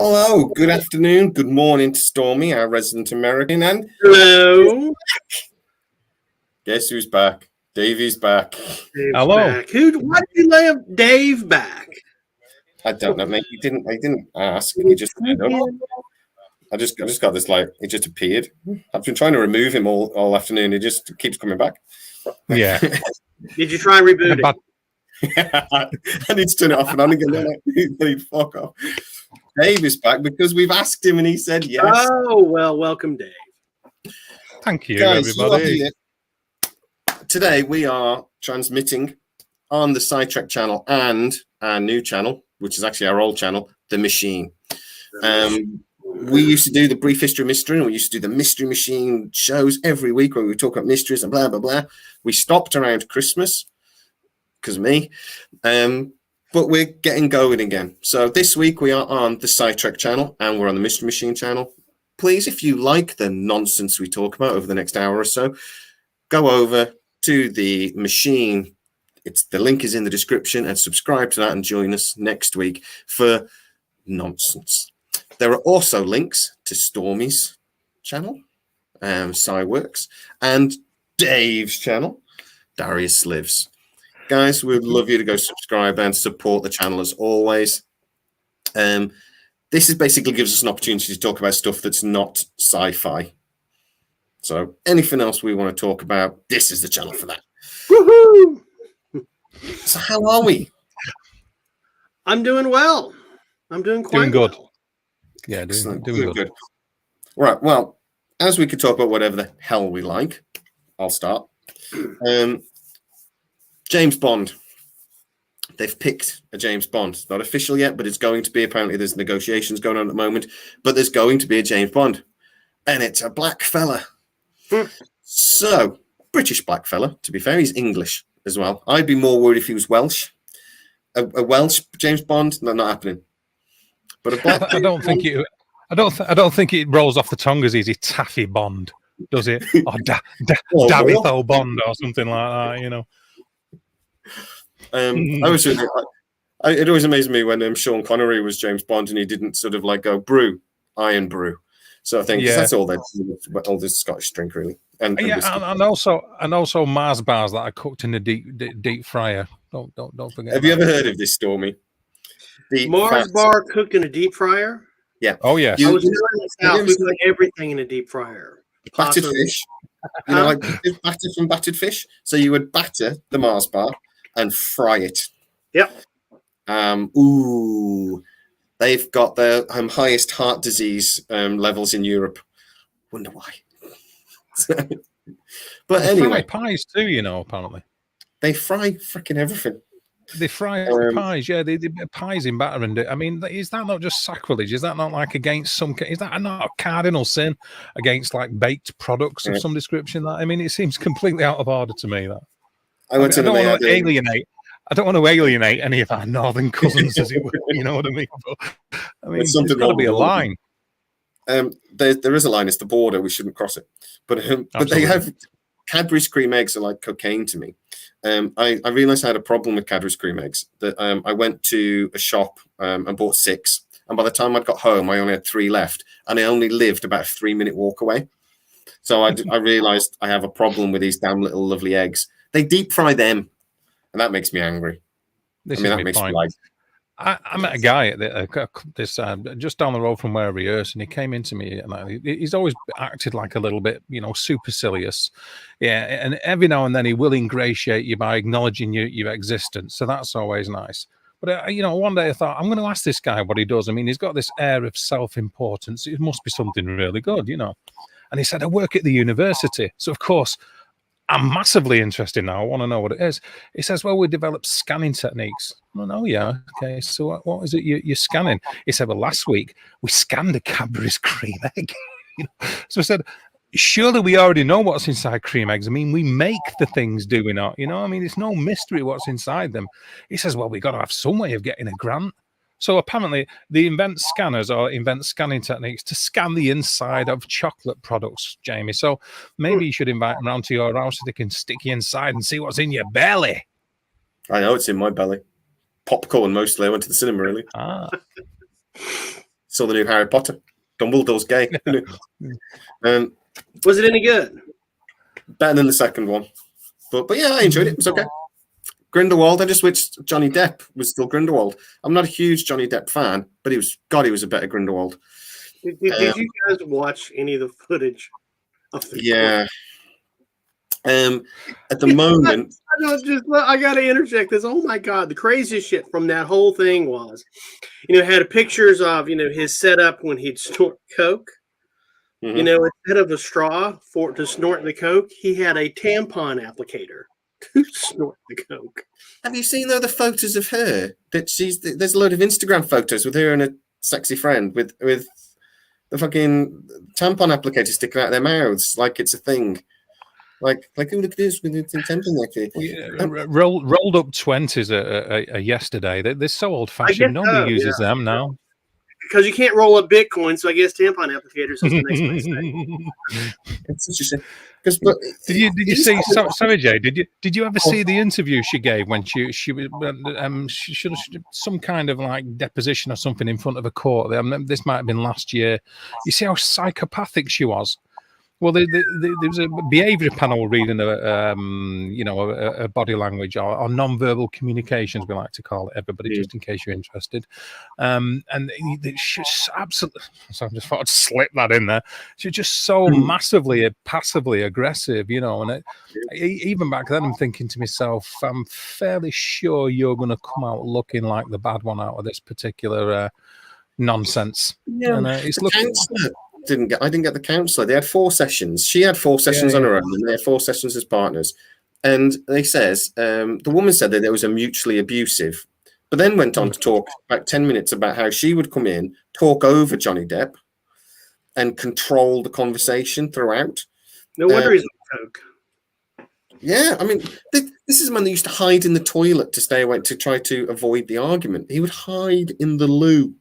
Hello, good afternoon, good morning to Stormy, our resident American, and hello. Guess who's back? Davey's back. Dave's Hello. back. Why did you lay Dave back? I don't know, mate. I didn't ask. He just turned up. I just got this it just appeared. I've been trying to remove him all afternoon. He just keeps coming back. Yeah. Did you try rebooting? I need to turn it off and on again. Then he'd fuck off. Dave is back because we've asked him and he said yes. Oh, well, welcome, Dave. Thank you, Guys, everybody. Today we are transmitting on the Sidetrack channel and our new channel, which is actually our old channel, The Machine. We used to do the Brief History Mystery, and we used to do the Mystery Machine shows every week where we talk about mysteries and blah, blah, blah. We stopped around Christmas because of me. But we're getting going again. So this week we are on the Sidetrack channel and we're on the Mystery Machine channel. Please, if you like the nonsense we talk about over the next hour or so, go over to the Machine. The link is in the description, and subscribe to that and join us next week for nonsense. There are also links to Stormy's channel, Cyworks, and Dave's channel, Darius Lives. Guys, we'd love you to go subscribe and support the channel as always. This is basically gives us an opportunity to talk about stuff that's not sci-fi. So anything else we want to talk about, this is the channel for that. Woohoo! So how are we? I'm doing well. I'm doing quite Good. well. Yeah, doing good. Right. Well, as we could talk about whatever the hell we like, I'll start. James Bond. They've picked a James Bond. It's not official yet, but it's going to be. Apparently, there's negotiations going on at the moment. But there's going to be a James Bond, and it's a black fella. So, British black fella. To be fair, he's English as well. I'd be more worried if he was Welsh. A Welsh James Bond, no, not happening. But a black. I don't think it rolls off the tongue as easy. Taffy Bond, does it? Or Davitho Bond or something like that. You know. It always amazed me when Sean Connery was James Bond and he didn't sort of like go brew, iron brew. So I think that's all they do with all this Scottish drink really. And also Mars bars that I cooked in the deep fryer. Don't forget. Have you ever heard of this, Stormy? Mars bar cooked in a deep fryer? Yeah. Oh yeah. I was in the South. We put everything in a deep fryer. Battered fish. You know, like batter from battered fish. So you would batter the Mars bar and fry it. Yep. They've got the highest heart disease levels in Europe. Wonder why. But anyway, pies too. You know, apparently they fry freaking everything. They fry pies, yeah. They put pies in batter and I mean, is that not just sacrilege? Is that not like against some? Is that not a cardinal sin against like baked products of some description? That I mean, it seems completely out of order to me. That I don't want to alienate. I don't want to alienate any of our northern cousins, as it were. You know what I mean? But, I mean, there's got to be a line. There is a line. It's the border. We shouldn't cross it. But they have Cadbury's cream eggs are like cocaine to me. I realized I had a problem with Cadbury's cream eggs. That I went to a shop and bought 6, and by the time I got home, I only had 3 left, and I only lived about a 3-minute walk away. So I realized I have a problem with these damn little lovely eggs. They deep fry them, and that makes me angry. That makes me like. I met a guy at this just down the road from where I rehearse, and he came into me, and he's always acted like a little bit, supercilious, yeah. And every now and then he will ingratiate you by acknowledging your existence, so that's always nice. But one day I thought I'm going to ask this guy what he does. I mean, he's got this air of self-importance. It must be something really good, And he said, I work at the university, so of course. I'm massively interested now. I want to know what it is. He says, well, we developed scanning techniques. Well, oh, yeah. Okay. So what is it you're scanning? He said, well, last week we scanned a Cadbury's cream egg. So I said, surely we already know what's inside cream eggs. I mean, we make the things, do we not? I mean, it's no mystery what's inside them. He says, well, we got to have some way of getting a grant. So apparently they invent scanners or invent scanning techniques to scan the inside of chocolate products, Jamie. So maybe you should invite them around to your house so they can stick you inside and see what's in your belly. I know it's in my belly. Popcorn mostly. I went to the cinema, really. Saw the new Harry Potter. Dumbledore's gay. Was it any good? Better than the second one. But yeah, I enjoyed it. It was okay. Grindelwald, I just wished Johnny Depp was still Grindelwald. I'm not a huge Johnny Depp fan, but he was a better Grindelwald. Did you guys watch any of the footage of the Yeah. At the moment, I gotta interject this. Oh my god, the craziest shit from that whole thing was, had pictures of his setup when he'd snort coke. mhm. Instead of a straw to snort the coke, he had a tampon applicator to snort the coke. Have you seen though the photos of her? There's a load of Instagram photos with her and a sexy friend with the fucking tampon applicator sticking out of their mouths like it's a thing. Like oh, look at this with the tampon applicator. Rolled up 20s are yesterday. They're so old fashioned. Nobody uses them now. Because you can't roll up Bitcoin, so I guess tampon applicators is the next best thing. It's interesting. Did you see? Sorry, Jay. Did you ever see the interview she gave when she was she should have some kind of like deposition or something in front of a court? This might have been last year. You see how psychopathic she was. Well, there was a behaviour panel reading a body language or non-verbal communications, we like to call it, everybody, just in case you're interested. And she's absolutely, so I just thought I'd slip that in there. She's just so massively, passively aggressive, and even back then I'm thinking to myself, I'm fairly sure you're going to come out looking like the bad one out of this particular nonsense. Yeah, and it's looking. I didn't get the counselor. They had 4 sessions. She had 4 sessions on her own, and they had 4 sessions as partners. And they says the woman said that it was a mutually abusive, but then went on to talk about 10 minutes about how she would come in, talk over Johnny Depp, and control the conversation throughout. No wonder he's on coke. Yeah, I mean, this is a man that used to hide in the toilet to stay away to try to avoid the argument. He would hide in the loo.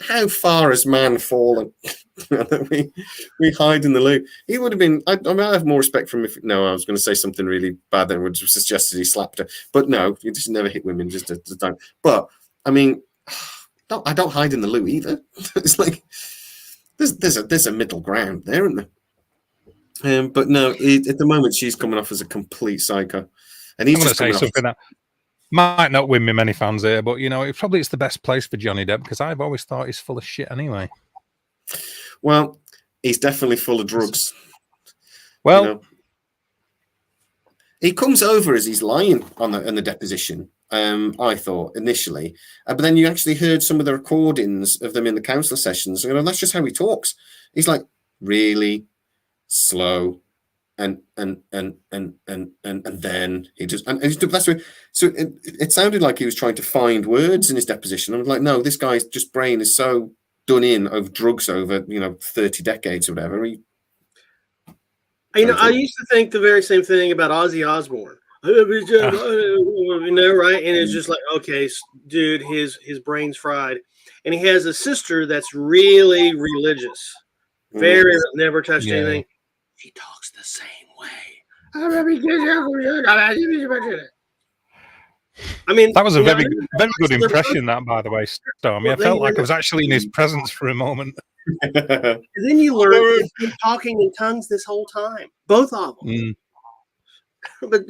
How far has man fallen? we hide in the loo. He would have been. I have more respect for him if. No, I was going to say something really bad then, which suggested he slapped her. But no, you just never hit women. Just don't. But I don't hide in the loo either. It's like there's a middle ground there, isn't there? But no, at the moment she's coming off as a complete psycho, and he's just say something that might not win me many fans here, but it's the best place for Johnny Depp because I've always thought he's full of shit anyway. Well, he's definitely full of drugs. Well, he comes over as he's lying on the deposition. I thought initially, but then you actually heard some of the recordings of them in the counselor sessions. That's just how he talks. He's like really slow. And then he just that's what, so it sounded like he was trying to find words in his deposition. I was like, no, this guy's just brain is so done in over drugs over 30 decades or whatever. I used to think the very same thing about Ozzy Osbourne. Right? And it's just like, okay, dude, his brain's fried, and he has a sister that's really religious, very never touched anything. She talks the same way. That was a very good impression, that, by the way, Stormy. I felt like I was actually in his presence for a moment. And then you learn he's been talking in tongues this whole time, both of them. But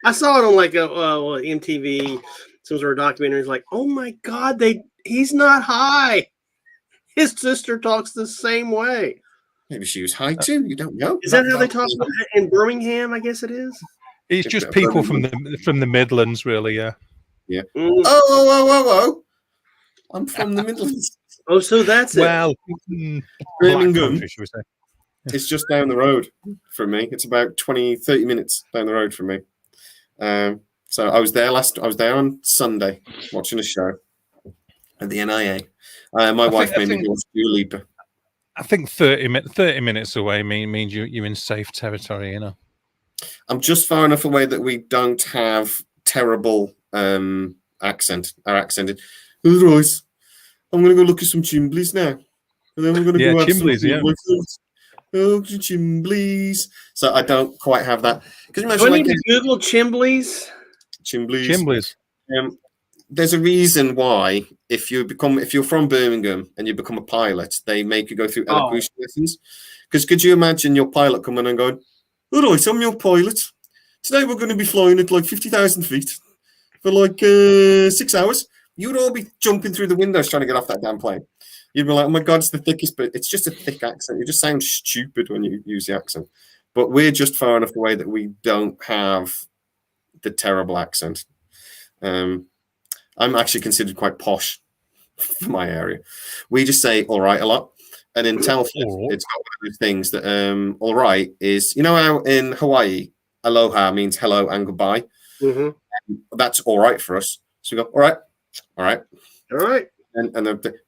I saw it on like MTV, some sort of documentary. It's like, oh my God, he's not high. His sister talks the same way. Maybe she was high too. You don't know. Is that how they talk in Birmingham? I guess it is. It's just people from the Midlands, really. Yeah. Yeah. Oh! I'm from the Midlands. Oh, so that's well, Birmingham. It's just down the road from me. It's about 20-30 minutes down the road from me. So I was there on Sunday watching a show at the NIA. My wife made me go to Dua Lipa. I think 30 minutes away means you're in safe territory, I'm just far enough away that we don't have terrible accent. Our accent is, otherwise, I'm going to go look at some chimblies now. And then we're going to go have chimblies, Oh, chimblies. So I don't quite have that. Do I need to Google chimblies? Chimblies. Chimblies. there's a reason why if you're from Birmingham and you become a pilot, they make you go through elocution lessons. Because could you imagine your pilot coming and going, "All right, I'm your pilot. Today we're going to be flying at like 50,000 feet for like 6 hours." You'd all be jumping through the windows trying to get off that damn plane. You'd be like, "Oh my God, it's the thickest," but it's just a thick accent. You just sound stupid when you use the accent. But we're just far enough away that we don't have the terrible accent. I'm actually considered quite posh for my area. We just say "all right" a lot. And in Telford, it's got one of those things that all right is, you know how in Hawaii, aloha means hello and goodbye. That's all right for us. So we go, all right, all right, all right.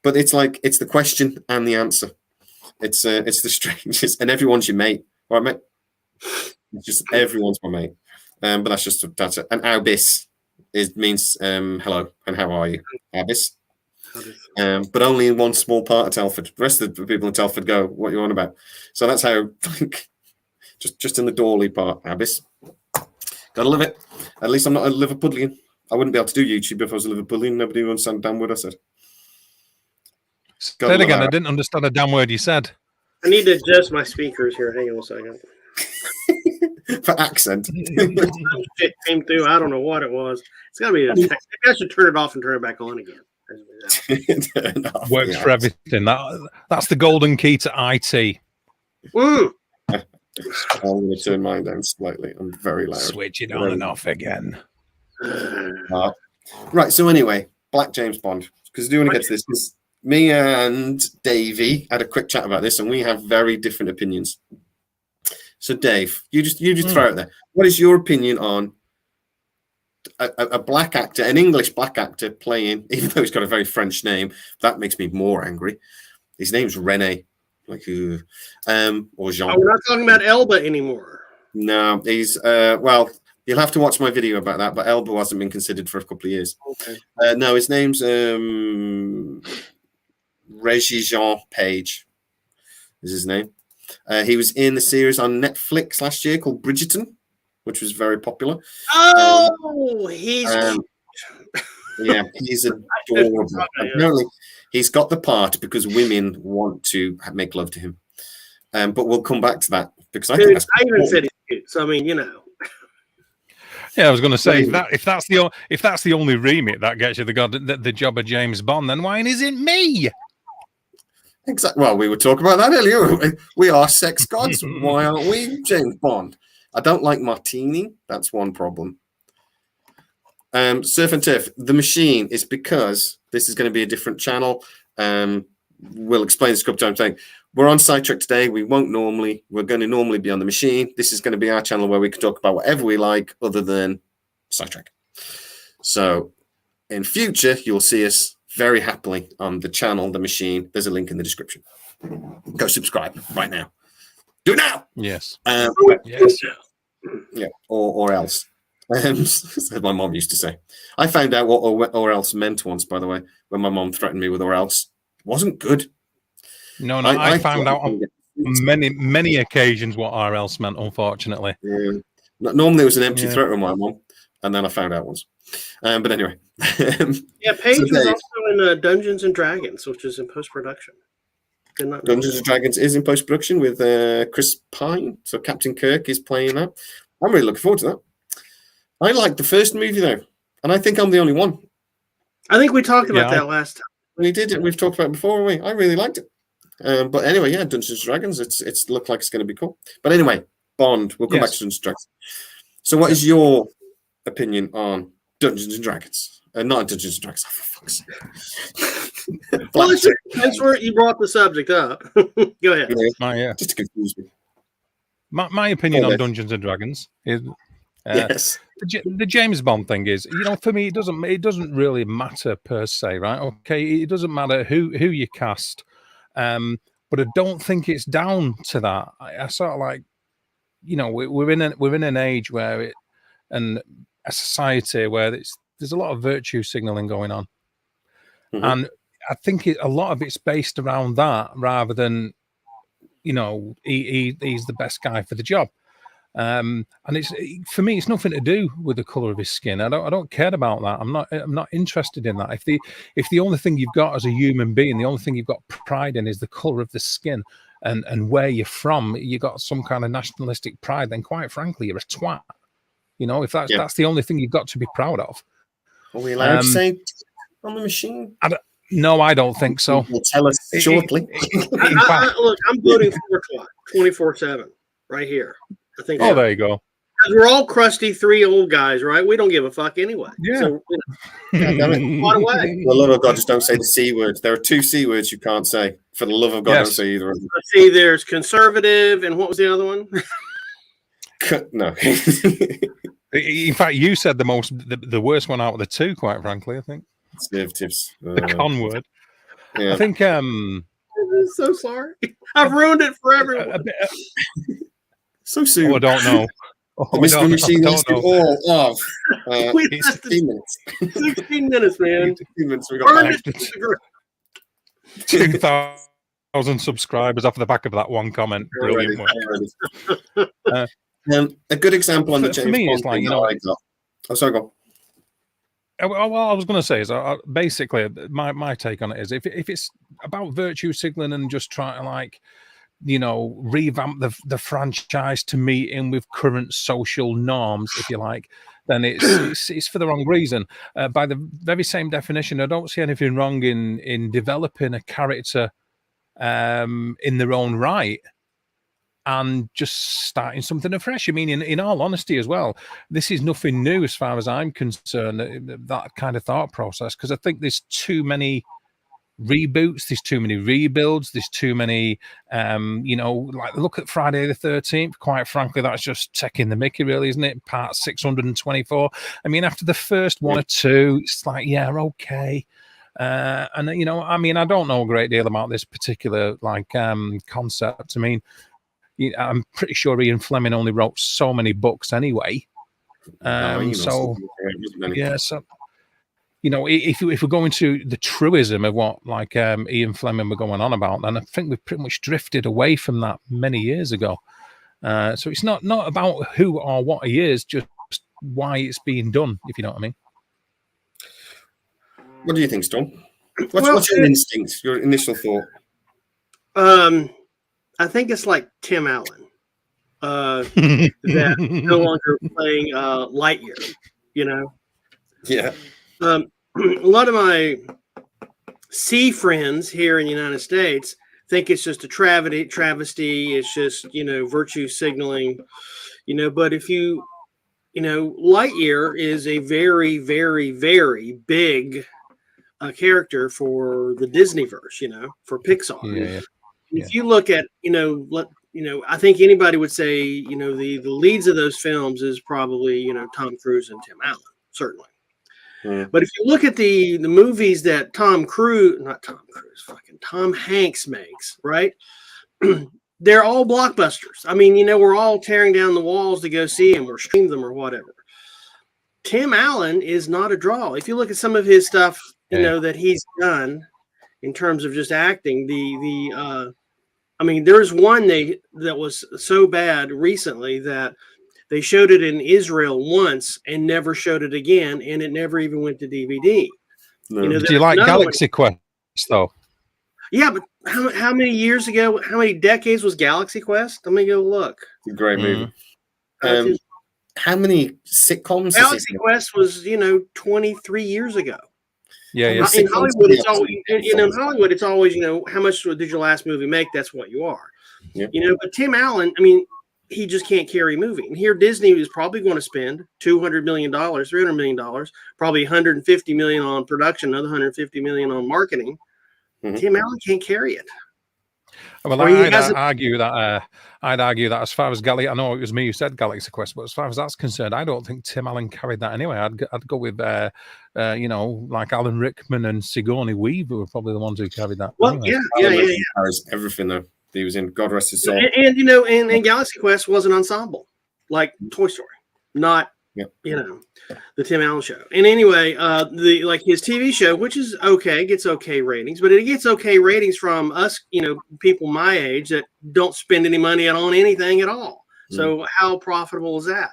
But it's like, it's the question and the answer. It's the strangest, and everyone's your mate. All right, mate. It's just everyone's my mate. But that's it. And Albis means hello and how are you, Albis. But only in one small part of Telford. The rest of the people in Telford go, "What you on about?" So that's how, like, just in the Dawley part, Abyss. Gotta love it. At least I'm not a Liverpudlian. I wouldn't be able to do YouTube if I was a Liverpudlian. Nobody would understand damn word I said. Say it again. I didn't understand a damn word you said. I need to adjust my speakers here. Hang on a second. For accent. It came through. I don't know what it was. It's got to be a text. Maybe I should turn it off and turn it back on again. Works for everything. That's the golden key to IT. I'm going to turn mine down slightly. I'm very loud. Switch it on and off again. Right. So anyway, Black James Bond. Because I do want to get to this. Me and Davey had a quick chat about this, and we have very different opinions. So Dave, you just throw it there. What is your opinion on a black actor, an English black actor playing, even though he's got a very French name? That makes me more angry. His name's Rene, or Jean. Oh, we're not talking about Elba anymore. No, he's well, you'll have to watch my video about that. But Elba hasn't been considered for a couple of years. Okay. No, his name's Regis Jean Page. Is his name? He was in the series on Netflix last year called Bridgerton, which was very popular. Oh, he's yeah, he's adorable. Apparently, he's got the part because women want to make love to him. But we'll come back to that because I think that's I even said he's cute. So I mean, you know. Yeah, I was going to say if that's the only remit that gets you the job of James Bond, then why isn't me? Exactly. Well, we were talking about that earlier. We are sex gods. Why aren't we James Bond? I don't like martini. That's one problem. Surf and Turf, The Machine, is because this is going to be a different channel. We'll explain this a couple times. We're on Sidetrack today. We're going to normally be on The Machine. This is going to be our channel where we can talk about whatever we like other than Sidetrack. So in future, you'll see us very happily on the channel, The Machine. There's a link in the description. Go subscribe right now. Do it now. Yes. Yes. Yeah. Or else. As my mom used to say. I found out what or else meant once, by the way, when my mom threatened me with or else. It wasn't good. No, I found out on many occasions what or else meant, unfortunately. Yeah. Normally it was an empty threat with my mom, and then I found out once. But anyway. Yeah, Paige was also in Dungeons and Dragons, which is in post-production. Dungeons and Dragons is in post-production with Chris Pine. So Captain Kirk is playing that. I'm really looking forward to that. I liked the first movie, though. And I think I'm the only one. I think we talked about that last time. We did it. We've talked about it before, haven't we? I really liked it. But anyway, yeah, Dungeons and Dragons, it's looked like it's going to be cool. But anyway, Bond. We'll come back to Dungeons and Dragons. So what is your opinion on Dungeons and Dragons? Not Dungeons and Dragons, for fuck's sake. Well, that's where you brought the subject up. Go ahead. Just to confuse me. My opinion on Dungeons and Dragons is yes. The James Bond thing is, for me, it doesn't really matter per se, right? Okay, it doesn't matter who you cast, but I don't think it's down to that. I sort of like, we're in an age where and a society where there's a lot of virtue signaling going on. Mm-hmm. And I think a lot of it's based around that rather than, he's the best guy for the job. And it's, for me, it's nothing to do with the color of his skin. I don't care about that. I'm not interested in that. If the only thing you've got as a human being, the only thing you've got pride in is the color of the skin and where you're from, you got some kind of nationalistic pride, then quite frankly, you're a twat. You know, if that's the only thing you've got to be proud of. Are we allowed to say on the machine? No, I don't think so. You'll tell us shortly. Look, I'm voting for 24/7 right here. I think. Oh, there you go. We're all crusty 3 old guys, right? We don't give a fuck anyway. Yeah. So, what away? For the love of God, just don't say the C words. There are 2 C words you can't say. For the love of God, don't say either of them. Let's see, there's conservative, and what was the other one? No. In fact, you said the worst one out of the 2, quite frankly, I think. Conservatives. The con word. Yeah. I think I'm so sorry. I've ruined it for everyone. So soon. Oh, I don't know. The Mystery Machine lasted all of 16 minutes. 16 minutes, man. 16 minutes. We got back. 2,000 subscribers off the back of that one comment. Brilliant one. A good example on the James for me, Bond it's like, thing that I got. Oh, sorry, go on. Well, I was going to say is basically my take on it is if it's about virtue signaling and just trying to, like, you know, revamp the franchise to meet in with current social norms, if you like, then it's for the wrong reason. By the very same definition, I don't see anything wrong in developing a character in their own right and just starting something afresh. I mean, in all honesty as well, this is nothing new as far as I'm concerned, that kind of thought process, because I think there's too many reboots, there's too many rebuilds, there's too many, you know, like look at Friday the 13th. Quite frankly, that's just taking the mickey, really, isn't it? Part 624. I mean, after the first 1 or 2, it's like, yeah, okay. And, you know, I mean, I don't know a great deal about this particular, like, concept. I mean, I'm pretty sure Ian Fleming only wrote so many books anyway. So, you know, if we're going to the truism of what, like, Ian Fleming were going on about, then I think we've pretty much drifted away from that many years ago. So it's not about who or what he is, just why it's being done, if you know what I mean. What do you think, Storm? What's your instinct, your initial thought? I think it's like Tim Allen, that no longer playing Lightyear, you know? Yeah. A lot of my C friends here in the United States think it's just a travesty. It's just, you know, virtue signaling, you know, but if you know, Lightyear is a very, very, very big character for the Disneyverse, you know, for Pixar. Yeah. If you look at, you know, I think anybody would say, you know, the leads of those films is probably, you know, Tom Cruise and Tim Allen, certainly. Yeah. But if you look at the movies that Tom Hanks makes, right? They're all blockbusters. I mean, you know, we're all tearing down the walls to go see them or stream them or whatever. Tim Allen is not a draw. If you look at some of his stuff, you know, that he's done in terms of just acting, I mean, there's one that was so bad recently that they showed it in Israel once and never showed it again, and it never even went to DVD. No. You know, do you like Galaxy Quest though? Yeah, but how many years ago? How many decades was Galaxy Quest? Let me go look. It's a great movie. How many sitcoms? Galaxy Quest was, you know, 23 years ago. Yeah. In Hollywood, it's always, in Hollywood, it's always, you know, how much did your last movie make? That's what you are. Yep. You know, but Tim Allen, I mean, he just can't carry a movie. And here Disney is probably going to spend $200 million, $300 million, probably $150 million on production, another $150 million on marketing. Mm-hmm. Tim Allen can't carry it. Well, I'd argue that as far as Galaxy, I know it was me who said Galaxy Quest, but as far as that's concerned, I don't think Tim Allen carried that anyway. I'd go with, you know, like Alan Rickman and Sigourney Weaver were probably the ones who carried that. Well, anyway. yeah. Everything though. He was in God Rest His Soul. And you know, and Galaxy Quest was an ensemble, like Toy Story, not you know, the Tim Allen show. And anyway, like his TV show, which is okay, gets okay ratings, but it gets okay ratings from us, you know, people my age that don't spend any money on anything at all. So how profitable is that?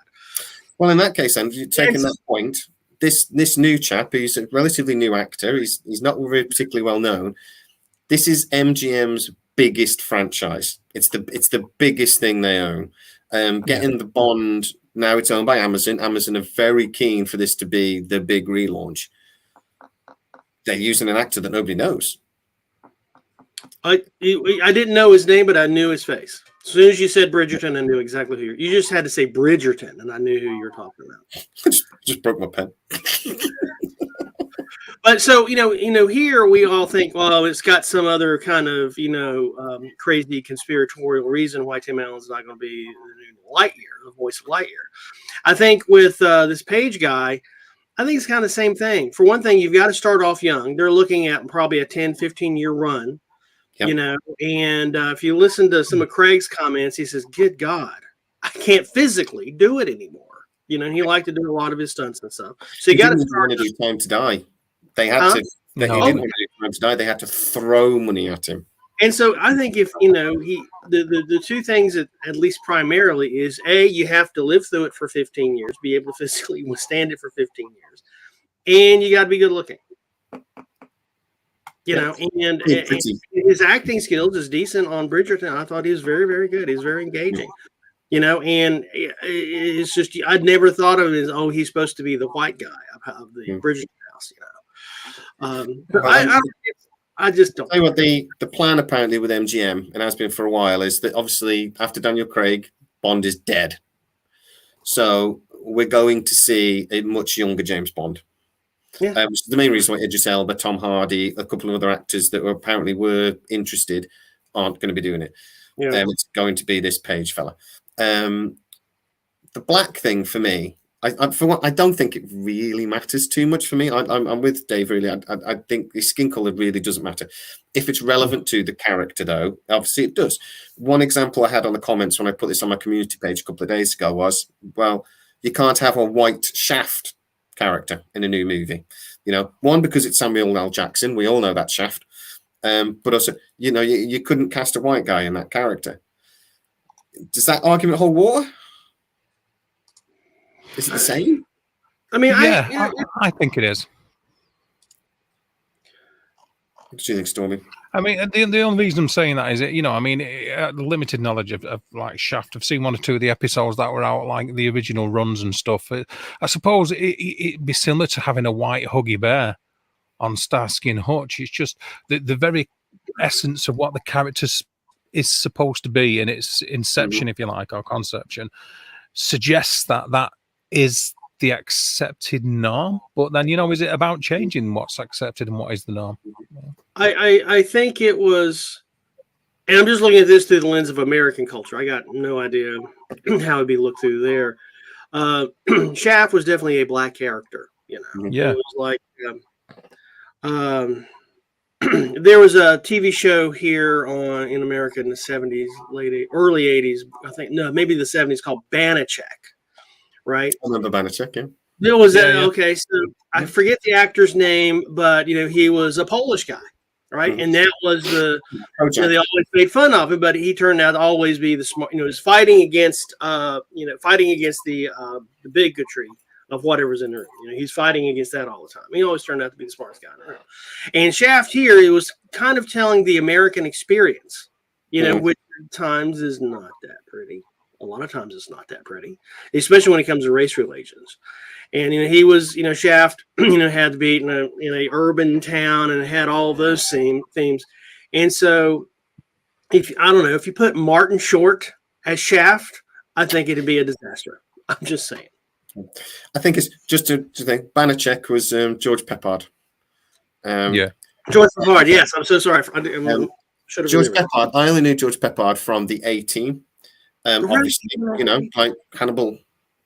Well, in that case, then, taking that point, this new chap, who's a relatively new actor, he's not really particularly well known. This is MGM's biggest franchise. It's the biggest thing they own. Getting the Bond, now it's owned by Amazon. Amazon are very keen for this to be the big relaunch. They're using an actor that nobody knows. I didn't know his name, but I knew his face. As soon as you said Bridgerton, I knew exactly who you just had to say Bridgerton, and I knew who you were talking about. just broke my pen. But so, here we all think, well, it's got some other kind of, crazy conspiratorial reason why Tim Allen's not going to be the new Lightyear, the voice of Lightyear. I think with this Page guy, I think it's kind of the same thing. For one thing, you've got to start off young. They're looking at probably a 10, 15-year run, and if you listen to some of Craig's comments, he says, good God, I can't physically do it anymore. And he liked to do a lot of his stunts and stuff. So you got to start to do Time to Die. They had to. He didn't want to do Time to Die. They had to throw money at him. And so I think if the two things that at least primarily is you have to live through it for 15 years, be able to physically withstand it for 15 years, and you got to be good looking. And his acting skills is decent on Bridgerton. I thought he was very, very good. He's very engaging. And it's just I'd never thought of it as he's supposed to be the white guy of the Bridgerton house. I just don't. Tell you what, the plan apparently with MGM, and has been for a while, is that obviously after Daniel Craig, Bond is dead. So we're going to see a much younger James Bond. Yeah. Which is the main reason why Idris Elba, Tom Hardy, a couple of other actors that apparently were interested aren't going to be doing it. Yeah. It's going to be this Page fella. The black thing for me, I don't think it really matters too much for me. I'm with Dave, really. I think the skin color really doesn't matter. If it's relevant to the character, though, obviously it does. One example I had on the comments when I put this on my community page a couple of days ago was, well, you can't have a white Shaft character in a new movie. One, because it's Samuel L. Jackson. We all know that Shaft. But also, you couldn't cast a white guy in that character. Does that argument hold water? Is it the same? I mean, I think it is. What do you think, Stormy? I mean, the only reason I'm saying that is, limited knowledge of like Shaft. I've seen one or two of the episodes that were out, like the original runs and stuff. I suppose it'd be similar to having a white huggy bear on Starsky and Hutch. It's just the very essence of what the character is supposed to be in its inception, if you like, or conception, suggests that is the accepted norm. But then, is it about changing what's accepted and what is the norm? I think it was, and I'm just looking at this through the lens of American culture. I got no idea how it'd be looked through there. Shaft was definitely a black character, Yeah. It was like there was a TV show here in America in the 70s, early 80s, I think, no, maybe the 70s, called Banachek, right? I remember Banachek, yeah. There was okay, so I forget the actor's name, but he was a Polish guy, right? Mm-hmm. And that was they always made fun of him, but he turned out to always be the smart. He was fighting against the bigotry of whatever's in the room. He's fighting against that all the time. He always turned out to be the smartest guy in the room. And Shaft here, it was kind of telling the American experience, which at times is not that pretty. A lot of times it's not that pretty, especially when it comes to race relations. And he was, Shaft, had to be in a urban town and had all those same themes. And so, if you put Martin Short as Shaft, I think it'd be a disaster. I'm just saying. I think it's just to think. Banachek was George Peppard. George Peppard. Yes, I'm so sorry. George Peppard. I only knew George Peppard from the A-Team. Obviously, like Hannibal.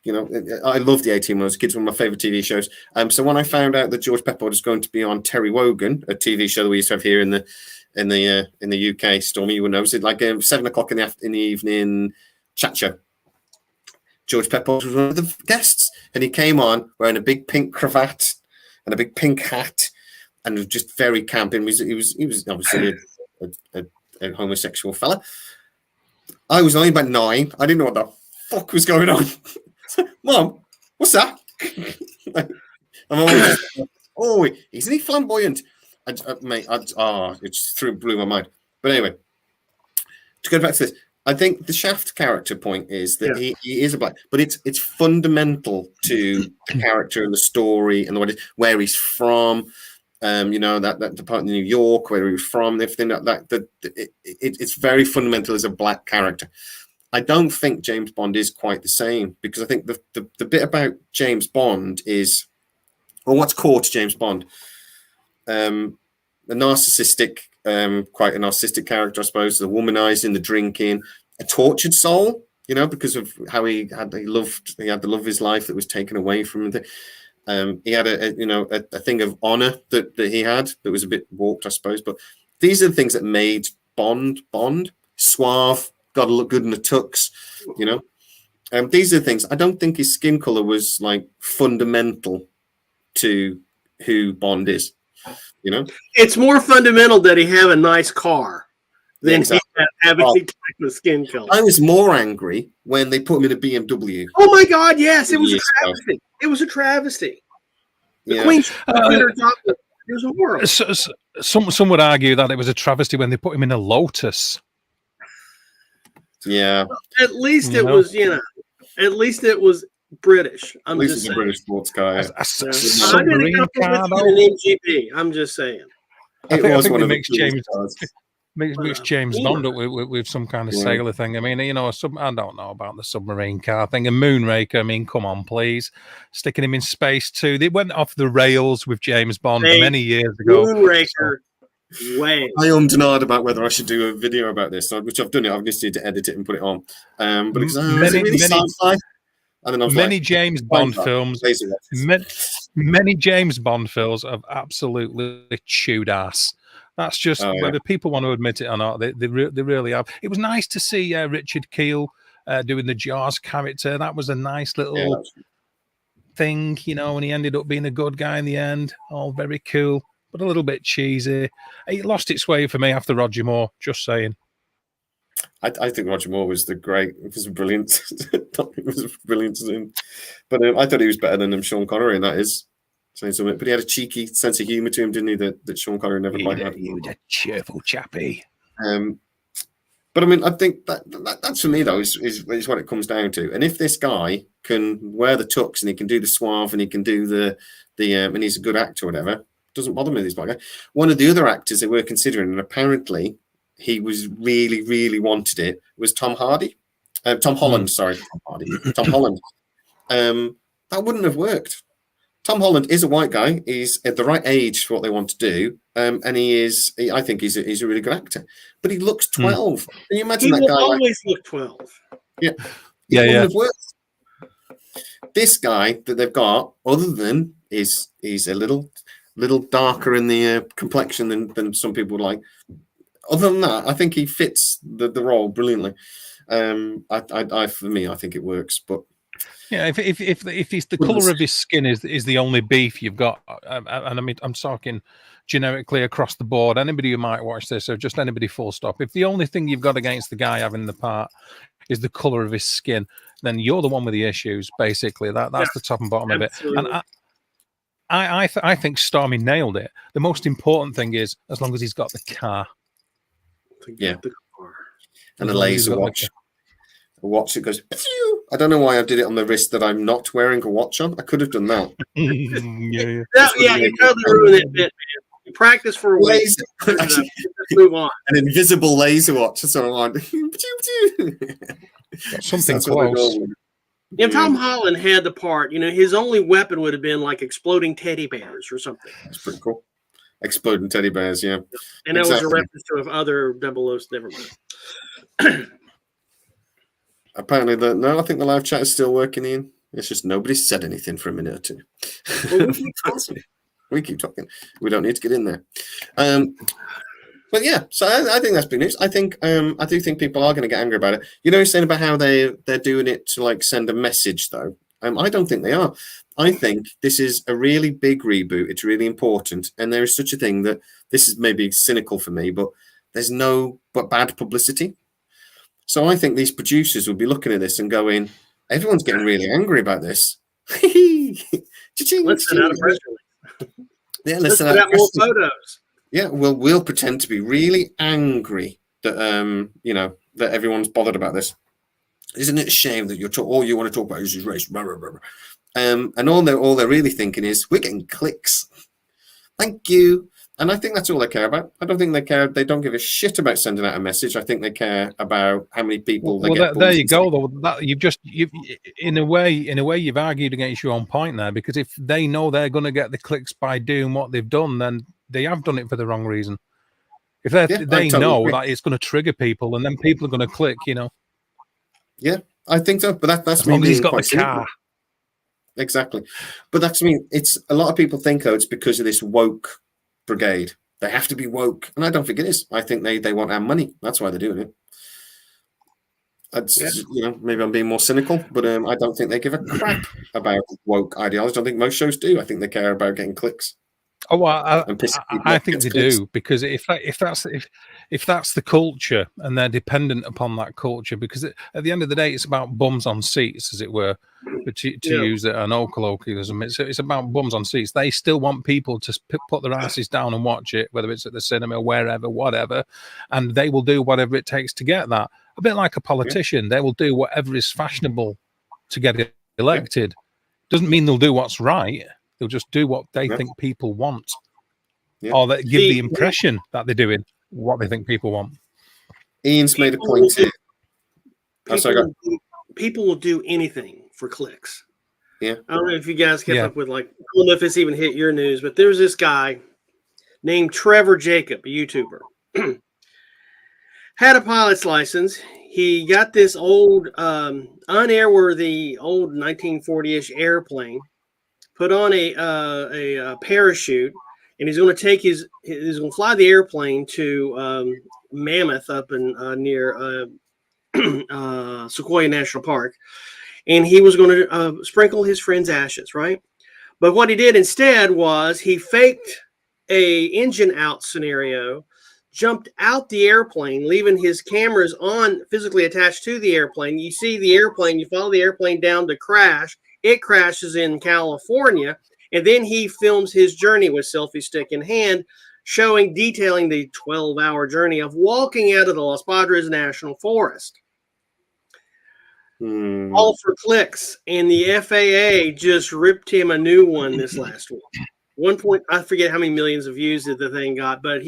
I loved the A-Team when I was a kid. One of my favorite TV shows. So when I found out that George Peppard was going to be on Terry Wogan, a TV show that we used to have here in the UK, Stormy, you would know, it was like 7:00 in the evening chat show. George Peppard was one of the guests, and he came on wearing a big pink cravat and a big pink hat, and was just very camping. He was obviously a homosexual fella. I was only about 9. I didn't know what the fuck was going on? Mom, what's that? And my mum was just, oh, isn't he flamboyant? Mate, it just blew my mind. But anyway, to go back to this, I think the Shaft character point is that he is a black, but it's fundamental to the character and the story and where he's from. That department in New York, where he was from, everything it's very fundamental as a black character. I don't think James Bond is quite the same, because I think the bit about James Bond is, well, what's core to James Bond? A narcissistic, quite a narcissistic character, I suppose. The womanizing, the drinking, a tortured soul, because of how he had the love of his life that was taken away from him. He had a thing of honor that he had that was a bit warped, I suppose. But these are the things that made Bond suave, got to look good in the tux, These are the things. I don't think his skin color was like fundamental to who Bond is. It's more fundamental that he have a nice car than he have any type of skin color. I was more angry when they put him in a BMW. Oh my God! Yes, it was a travesty. It was a travesty. The Queen's it was horrible. Some would argue that it was a travesty when they put him in a Lotus. Yeah. Well, at least it was, at least it was British. At least it's a British sports car. I didn't come up with an MGP. I'm just saying. I think one of mixed James Bond up with some kind of sailor thing. I mean, I don't know about the submarine car thing. And Moonraker, I mean, come on, please. Sticking him in space too. They went off the rails with James Bond many years ago. Moonraker. Way. I denied about whether I should do a video about this, which I've done it. I've just need to edit it and put it on. But many James Bond films, many James Bond films have absolutely chewed ass. That's just whether people want to admit it or not. They really have. It was nice to see Richard Keel doing the Jaws character. That was a nice little thing, and he ended up being a good guy in the end. All very cool, but a little bit cheesy. It lost its way for me after Roger Moore. Just saying. I think Roger Moore was brilliant. It was brilliant. But I thought he was better than Sean Connery, and that is saying something. But he had a cheeky sense of humour to him, didn't he? That Sean Connery never quite had. He was a cheerful chappy. But I mean, I think that's for me though is what it comes down to. And if this guy can wear the tux and he can do the suave and he can do the and he's a good actor or whatever, it doesn't bother me. This black guy. One of the other actors they were considering, and apparently he was really, really wanted it, was Tom Hardy. Tom Holland, sorry. Tom Hardy. Tom Holland. That wouldn't have worked. Tom Holland is a white guy. He's at the right age for what they want to do. And I think he's a really good actor. But he looks 12. Can you imagine that guy? He always look 12. Yeah. Yeah. Have worked. This guy that they've got, other than he's a little darker in the complexion than some people would like. Other than that, I think he fits the role brilliantly. For me, I think it works. But yeah, if it's the color of his skin is the only beef you've got, and I mean I'm talking generically across the board. Anybody who might watch this, or just anybody, full stop. If the only thing you've got against the guy having the part is the color of his skin, then you're the one with the issues. Basically, that's the top and bottom absolutely. Of it. And I think Stormy nailed it. The most important thing is as long as he's got the car. Yeah, and a laser watch. A watch that goes. I don't know why I did it on the wrist that I'm not wearing a watch on. I could have done that. You totally ruined it, man. You practice for a week. Move on. An invisible laser watch. That's what I want. Something close. Tom Holland had the part. His only weapon would have been like exploding teddy bears or something. That's pretty cool. Exploding teddy bears, yeah. And that was a reference to other 00s. Never mind. Apparently, I think the live chat is still working in. It's just nobody said anything for a minute or two. Well, we keep talking. We don't need to get in there. But yeah, so I think that's big news. I do think people are going to get angry about it. You're saying about how they're doing it to like send a message, though. I don't think they are. I think this is a really big reboot. It's really important. And there is such a thing that this is maybe cynical for me, but there's no bad publicity. So I think these producers will be looking at this and going, everyone's getting really angry about this. Let's send out a press release. Yeah, let's send out more photos. Yeah, we'll pretend to be really angry that that everyone's bothered about this. Isn't it a shame that all you want to talk about is race? Blah, blah, blah. And all they're really thinking is we're getting clicks. Thank you. And I think that's all they care about. I don't think they care. They don't give a shit about sending out a message. I think they care about how many people they get. There you go. Though you've in a way you've argued against your own point there, because if they know they're going to get the clicks by doing what they've done, then they have done it for the wrong reason. If they know that it's going to trigger people, and then people are going to click, Yeah, I think so. But that's as long as he's got the car. Exactly. But that's it's a lot of people think it's because of this woke brigade. They have to be woke, and I don't think it is. I think they want our money. That's why they're doing it. Maybe I'm being more cynical, but I don't think they give a crap about woke ideology. I don't think most shows do. I think they care about getting clicks. Oh, well, I think they do, because if that's the culture, and they're dependent upon that culture, because at the end of the day, it's about bums on seats, as it were. But to use an old colloquialism, it's about bums on seats. They still want people to put their asses down and watch it, whether it's at the cinema, wherever, whatever, and they will do whatever it takes to get that. A bit like a politician, they will do whatever is fashionable to get elected. Doesn't mean they'll do what's right. They'll just do what they think people want, or they give the impression that they're doing what they think people want. Ian's made a point here. People will do anything for clicks. Yeah. I don't know if you guys kept up with, I don't know if it's even hit your news, but there's this guy named Trevor Jacob, a YouTuber. Had a pilot's license. He got this old, unairworthy, old 1940-ish airplane, put on a parachute, and he's going to fly the airplane to Mammoth up in near Sequoia National Park, and he was going to sprinkle his friend's ashes, right? But what he did instead was he faked a engine out scenario, jumped out the airplane, leaving his cameras on, physically attached to the airplane. You see the airplane, you follow the airplane down to crash. It crashes in California, and then he films his journey with selfie stick in hand, detailing the 12-hour journey of walking out of the Los Padres National Forest. All for clicks, and the FAA just ripped him a new one this last week. I forget how many millions of views that the thing got, but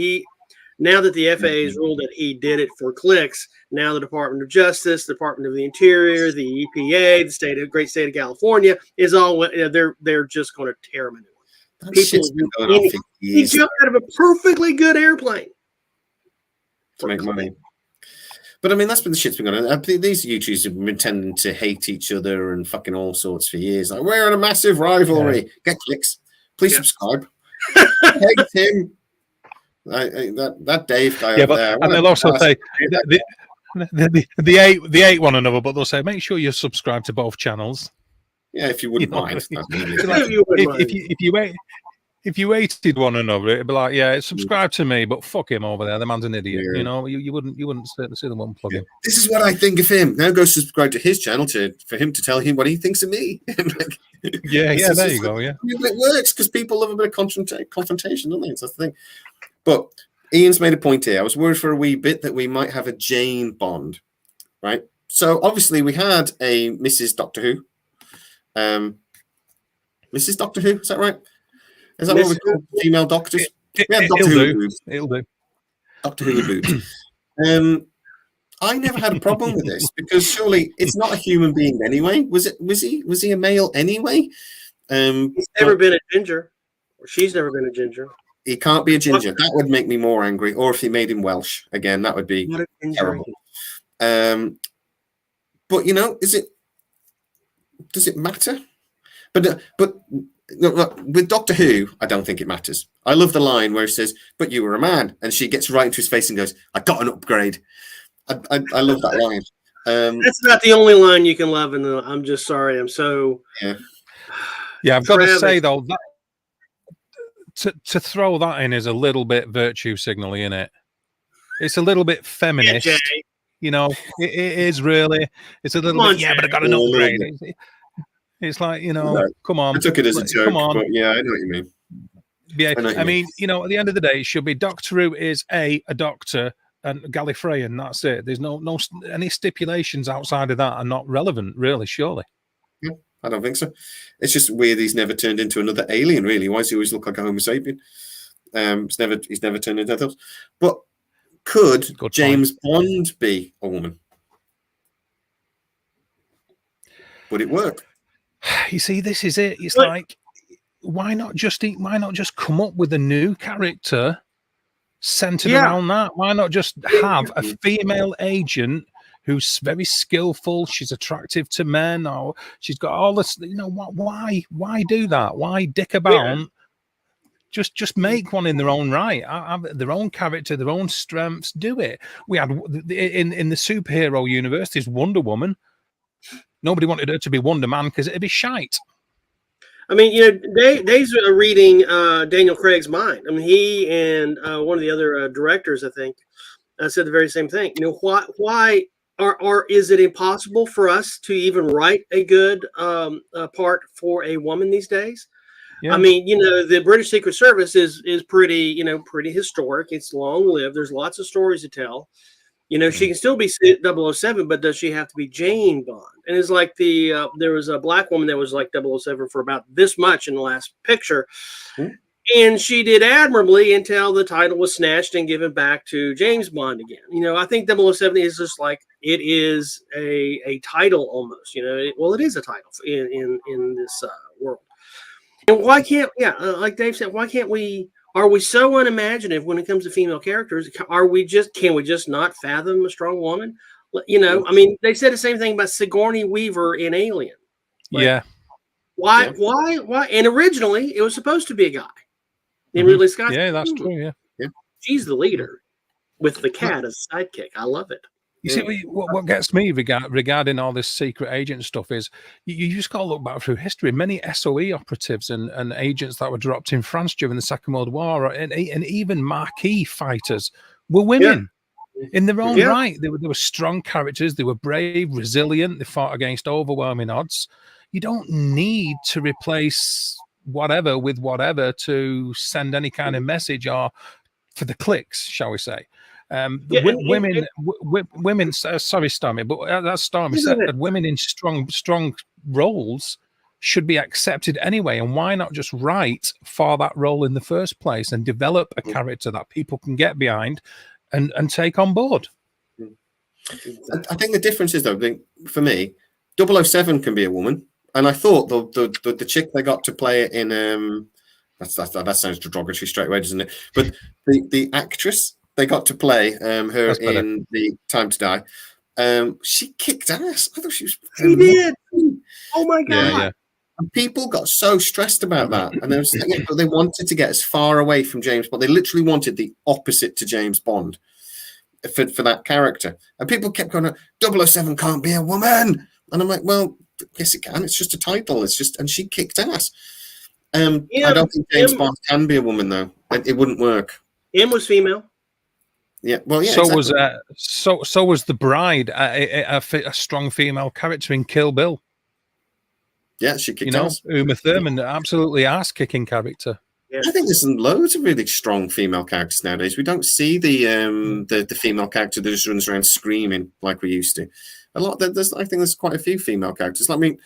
now that the FAA has ruled that he did it for clicks, now the Department of Justice, the Department of the Interior, the EPA, the great state of California is all, they're just going to tear him a new one. He jumped out of a perfectly good airplane to make money. But I mean, that's been the shit's been going on. These YouTubers have been tending to hate each other and fucking all sorts for years. Like, we're in a massive rivalry. Get clicks. Please subscribe. Hate him. That Dave guy up there. And they'll also say they hate one another, but they'll say make sure you subscribe to both channels. Yeah, if you wouldn't mind. If you hated one another, it'd be like, subscribe to me, but fuck him over there. The man's an idiot. Yeah. You wouldn't see the one plug in. This is what I think of him. Now go subscribe to his channel for him to tell him what he thinks of me. There you go. Yeah, it works because people love a bit of confrontation, don't they? That's the thing. But Ian's made a point here. I was worried for a wee bit that we might have a Jane Bond, right? So obviously we had a Mrs. Doctor Who. Mrs. Doctor Who, is that right? Is that what we call female doctors? We have Doctor Who. It'll do. Doctor Who boobs. I never had a problem with this because surely it's not a human being anyway. Was he a male anyway? He's never been a ginger, or she's never been a ginger. He can't be a ginger. That would make me more angry. Or if he made him Welsh again, that would be terrible. But does it matter? But with Doctor Who, I don't think it matters. I love the line where he says, "But you were a man," and she gets right into his face and goes, "I got an upgrade." I love that line. That's not the only line you can love, and I'm just sorry. I'm so I've got to say though that. To throw that in is a little bit virtue signaling, isn't it? It's a little bit feminist. You know, it is really. It's a little bit. Yeah, but I got an upgrade. It's like, you know, come on. I took it as a joke, come on. but yeah, I know what you mean. Yeah, I mean, you know, at the end of the day, it should be Doctor Who is a doctor and Gallifreyan. That's it. There's no any stipulations outside of that are not relevant, really. Surely. Yeah, I don't think so. It's just weird he's never turned into another alien. Really, why does he always look like a Homo sapien? He's never turned into those. But could James Bond be a woman? Would it work? You see, this is it. It's like, why not just come up with a new character centered around that? Why not just have a female agent who's very skillful? She's attractive to men, or she's got all this. You know, why do that? Why dick about? Yeah. Just make one in their own right, have their own character, their own strengths. Do it. We had in the superhero universe, there's Wonder Woman. Nobody wanted her to be Wonder Man because it'd be shite. I mean, you know, Dave's reading Daniel Craig's mind. I mean, he and one of the other directors, I think, said the very same thing. You know, why is it impossible for us to even write a good part for a woman these days? Yeah. I mean, you know, the British Secret Service is pretty historic. It's long lived. There's lots of stories to tell. You know, she can still be 007, but does she have to be Jane Bond? And it's like there was a black woman that was like 007 for about this much in the last picture. Mm-hmm. And she did admirably until the title was snatched and given back to James Bond again. You know, I think 007 is just like, it is a title almost, you know. It is a title in this world. And why can't, like Dave said, why can't we? Are we so unimaginative when it comes to female characters? Can we just not fathom a strong woman? You know, I mean, they said the same thing about Sigourney Weaver in Alien. Like, why? And originally, it was supposed to be a guy. And Ridley Scott. Yeah, that's true. Yeah, she's the leader with the cat as a sidekick. I love it. You see, what gets me regarding all this secret agent stuff is you just got to look back through history. Many SOE operatives and agents that were dropped in France during the Second World War, and even marquee fighters were women in their own right. They were strong characters. They were brave, resilient. They fought against overwhelming odds. You don't need to replace whatever with whatever to send any kind of message or for the clicks, shall we say. Women. Sorry, Stormy, but that's Stormy said that women in strong roles should be accepted anyway. And why not just write for that role in the first place and develop a character that people can get behind and take on board? I think the difference is, though, for me, 007 can be a woman, and I thought the chick they got to play it in that sounds derogatory straight away, doesn't it? But the actress they got to play her in the Time to Die. She kicked ass. I thought she was. She did. Oh my god! Yeah. And people got so stressed about that, and they wanted to get as far away from James Bond. They literally wanted the opposite to James Bond for that character. And people kept going, 007 can't be a woman. And I'm like, well, yes, it can. It's just a title. It's just, and she kicked ass. I don't think James Bond can be a woman, though. It wouldn't work. M was female. Yeah, well, yeah. So exactly. So was the bride a strong female character in Kill Bill? Yeah, she kicked ass. Uma Thurman, absolutely ass-kicking character. Yeah. I think there's loads of really strong female characters nowadays. We don't see the female character that just runs around screaming like we used to. I think there's quite a few female characters. I mean,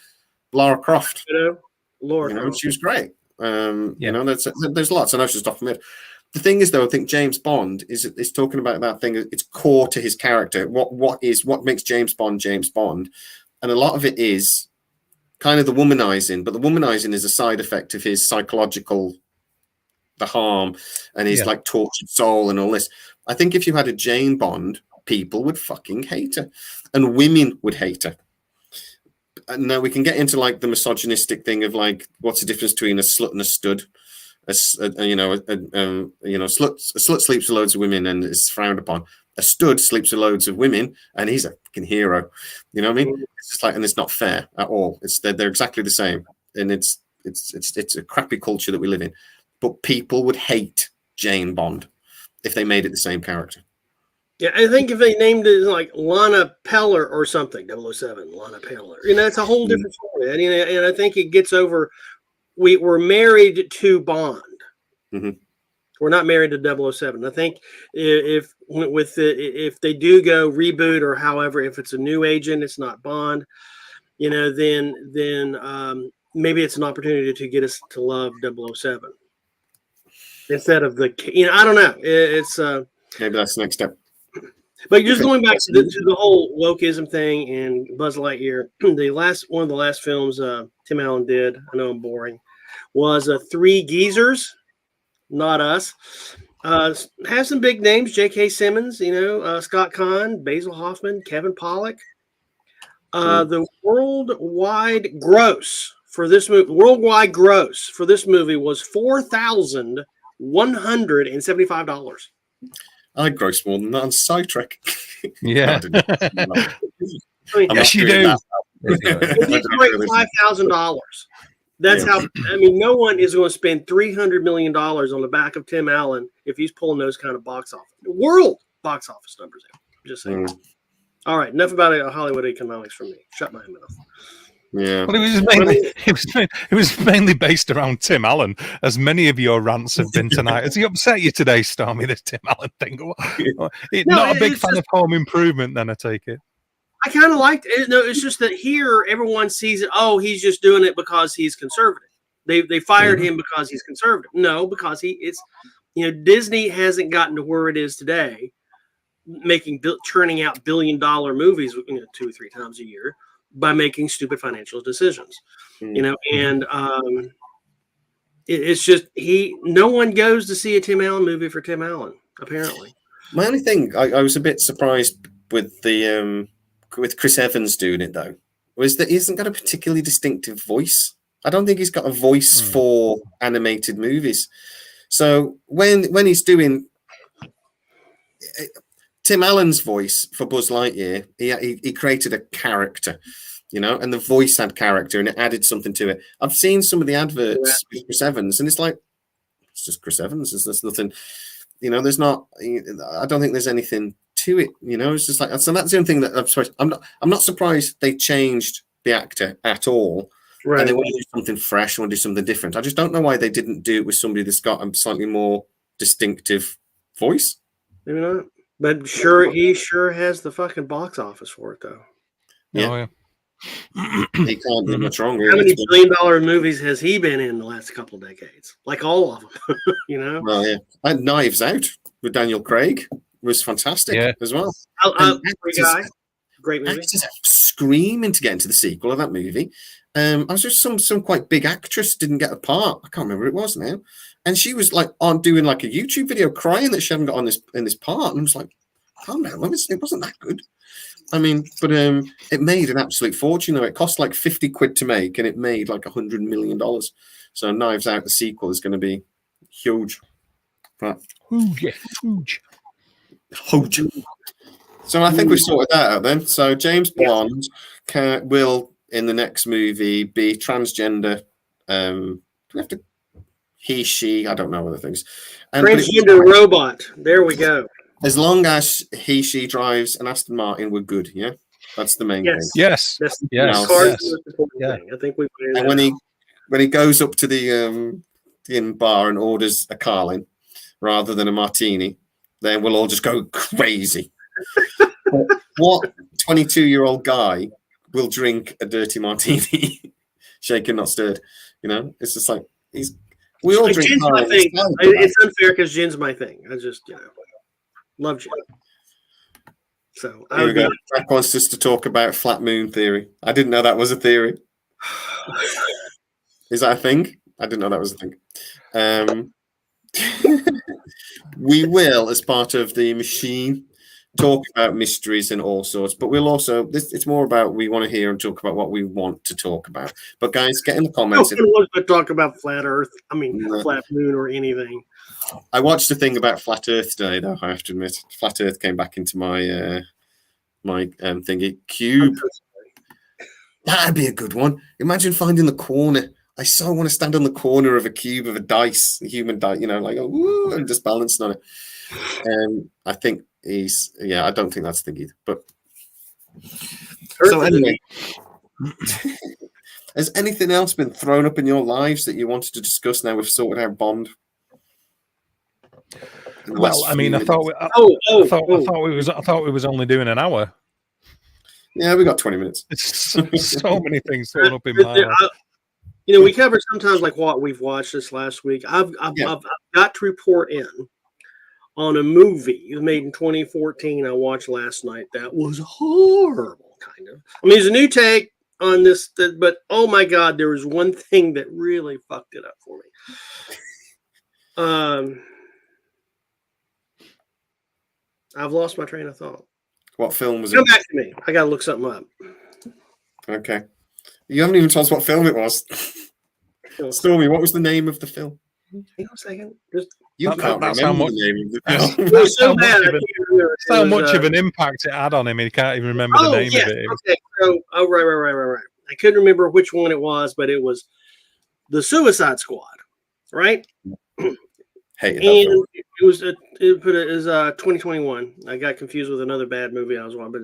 Lara Croft. She was great. There's lots. I know she's off from it. The thing is, though, I think James Bond is talking about that thing. It's core to his character. What makes James Bond James Bond, and a lot of it is kind of the womanizing. But the womanizing is a side effect of his psychological, the harm, and his like tortured soul and all this. I think if you had a Jane Bond, people would fucking hate her, and women would hate her. And now we can get into like the misogynistic thing of like, what's the difference between a slut and a stud? A slut sleeps with loads of women and is frowned upon. A stud sleeps with loads of women and he's a fucking hero. You know what I mean? It's just like, and it's not fair at all. They're exactly the same, and it's a crappy culture that we live in. But people would hate Jane Bond if they made it the same character. Yeah, I think if they named it like Lana Peller or something, 007, Lana Peller, it's a whole different story. And I think it gets over. We're married to Bond. Mm-hmm. We're not married to 007. I think if they do go reboot or however, if it's a new agent, it's not Bond, then maybe it's an opportunity to get us to love 007 instead of I don't know. It's maybe that's the next step. But just going back to the whole wokeism thing and Buzz Lightyear, one of the last films Tim Allen did, I know I'm boring, was Three Geezers, Not Us. Have some big names: J.K. Simmons, Scott Conn, Basil Hoffman, Kevin Pollak. The worldwide gross for this movie was $4,175. I gross more than that on Sidetrack. Yeah. Yes, you do. $5,000. That's how. I mean, no one is going to spend $300 million on the back of Tim Allen if he's pulling those kind of world box office numbers out. Just saying. All right, enough about Hollywood economics from me. Shut my mouth. Yeah. Well, it was mainly based around Tim Allen, as many of your rants have been tonight. Has he upset you today, Stormy, this Tim Allen thing? Not a big fan of Home Improvement, then, I take it. I kind of liked it. No, it's just that here everyone sees it. Oh, he's just doing it because he's conservative. They fired him because he's conservative. No, because Disney hasn't gotten to where it is today, churning out billion-dollar movies 2 or 3 times a year by making stupid financial decisions. And it's just no one goes to see a Tim Allen movie for Tim Allen, apparently. My only thing, I was a bit surprised with with Chris Evans doing it, though, was that he hasn't got a particularly distinctive voice. I don't think he's got a voice for animated movies. So when he's doing Tim Allen's voice for Buzz Lightyear, he created a character, and the voice had character and it added something to it. I've seen some of the adverts with Chris Evans, and it's like, it's just Chris Evans. There's nothing, there's not. I don't think there's anything to it. It's just like, so that's the only thing that I'm not surprised they changed the actor at all. Right. And they want to do something fresh, want to do something different. I just don't know why they didn't do it with somebody that's got a slightly more distinctive voice. Maybe not. But he sure has the fucking box office for it, though. Yeah. Oh, yeah. He can't do much wrong. How many billion-dollar movies has he been in the last couple of decades? Like all of them, Well, yeah. And Knives Out with Daniel Craig was fantastic as well. Great movie. Actors are screaming to get into the sequel of that movie. I was just some quite big actress didn't get a part. I can't remember who it was now. And she was like doing like a YouTube video crying that she hadn't got in this part. And I was like, calm down, it wasn't that good. I mean, but it made an absolute fortune though. It cost like £50 to make and it made like $100 million. So Knives Out, the sequel, is going to be huge. But huge. So I think we've sorted that out then. So James Bond will in the next movie be transgender. Do we have to he, she, I don't know other things. Transgender robot. There we go. As long as he, she drives an Aston Martin, we're good. Yeah, that's the main thing. Yes. That's the thing. I think we. And when he goes up to the bar and orders a Carling rather than a martini, then we'll all just go crazy. What 22-year-old guy will drink a dirty martini, shaken not stirred? It's just like we all drink. My thing. It's unfair because gin's my thing. I just love gin. So here we go. Jack wants us to talk about flat moon theory. I didn't know that was a theory. Is that a thing? I didn't know that was a thing. We will, as part of the machine, talk about mysteries and all sorts, but we'll also it's more about we want to hear and talk about what we want to talk about. But guys, get in the comments. I don't want to talk about flat Earth. I mean, flat moon or anything. I watched a thing about flat Earth today, though. I have to admit, flat Earth came back into my thingy cube. That'd be a good one. Imagine finding the corner. I so want to stand on the corner of a cube of a dice, a human dice, like woo, and just balancing on it. I think I don't think that's the thing either. But Earth so is anyway, has anything else been thrown up in your lives that you wanted to discuss now we've sorted out Bond? Well, I mean, I thought we was only doing an hour. Yeah, we got 20 minutes. So many things thrown up in my life. We covered sometimes like what we've watched this last week. I've got to report in on a movie made in 2014 I watched last night that was horrible, kind of. I mean, it's a new take on this, but oh my God, there was one thing that really fucked it up for me. I've lost my train of thought. What film was it? Come back to me. I gotta look something up. Okay. You haven't even told us what film it was. Stormy, what was the name of the film? Hang on a second. You can't remember the name of the film. That's how much of an impact it had on him. He can't even remember the name of it. Okay. So, right. I couldn't remember which one it was, but it was the Suicide Squad, right? Hey, and it was 2021. I got confused with another bad movie I was watching, but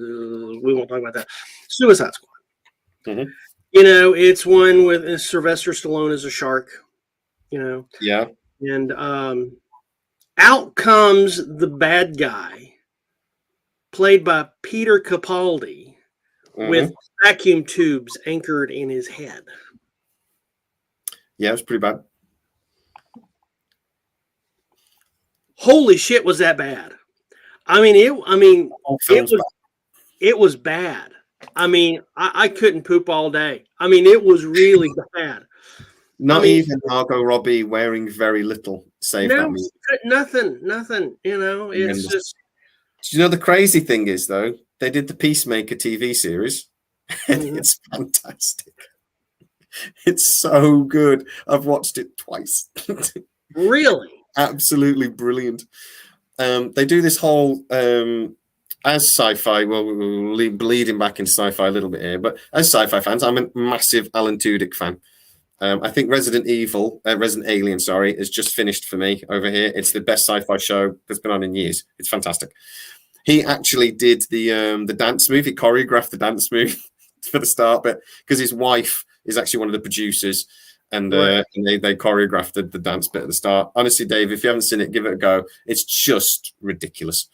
we won't talk about that. Suicide Squad. Mm-hmm. It's one with Sylvester Stallone as a shark. Yeah. And out comes the bad guy, played by Peter Capaldi, with vacuum tubes anchored in his head. Yeah, it was pretty bad. Holy shit, was that bad? It was bad. I mean, I couldn't poop all day. It was really bad. Not even Margot Robbie wearing very little saved that movie. Nothing. It's just. Do you know the crazy thing is though? They did the Peacemaker TV series, and it's fantastic. It's so good. I've watched it twice. Really? Absolutely brilliant. They do this whole as sci-fi. Well, we're bleeding back into sci-fi a little bit here, but as sci-fi fans, I'm a massive Alan Tudyk fan. I think Resident Alien, is just finished for me over here. It's the best sci-fi show that's been on in years. It's fantastic. He actually did the dance move. He choreographed the dance move for the start, but because his wife is actually one of the producers, and they choreographed the dance bit at the start. Honestly, Dave, if you haven't seen it, give it a go. It's just ridiculous,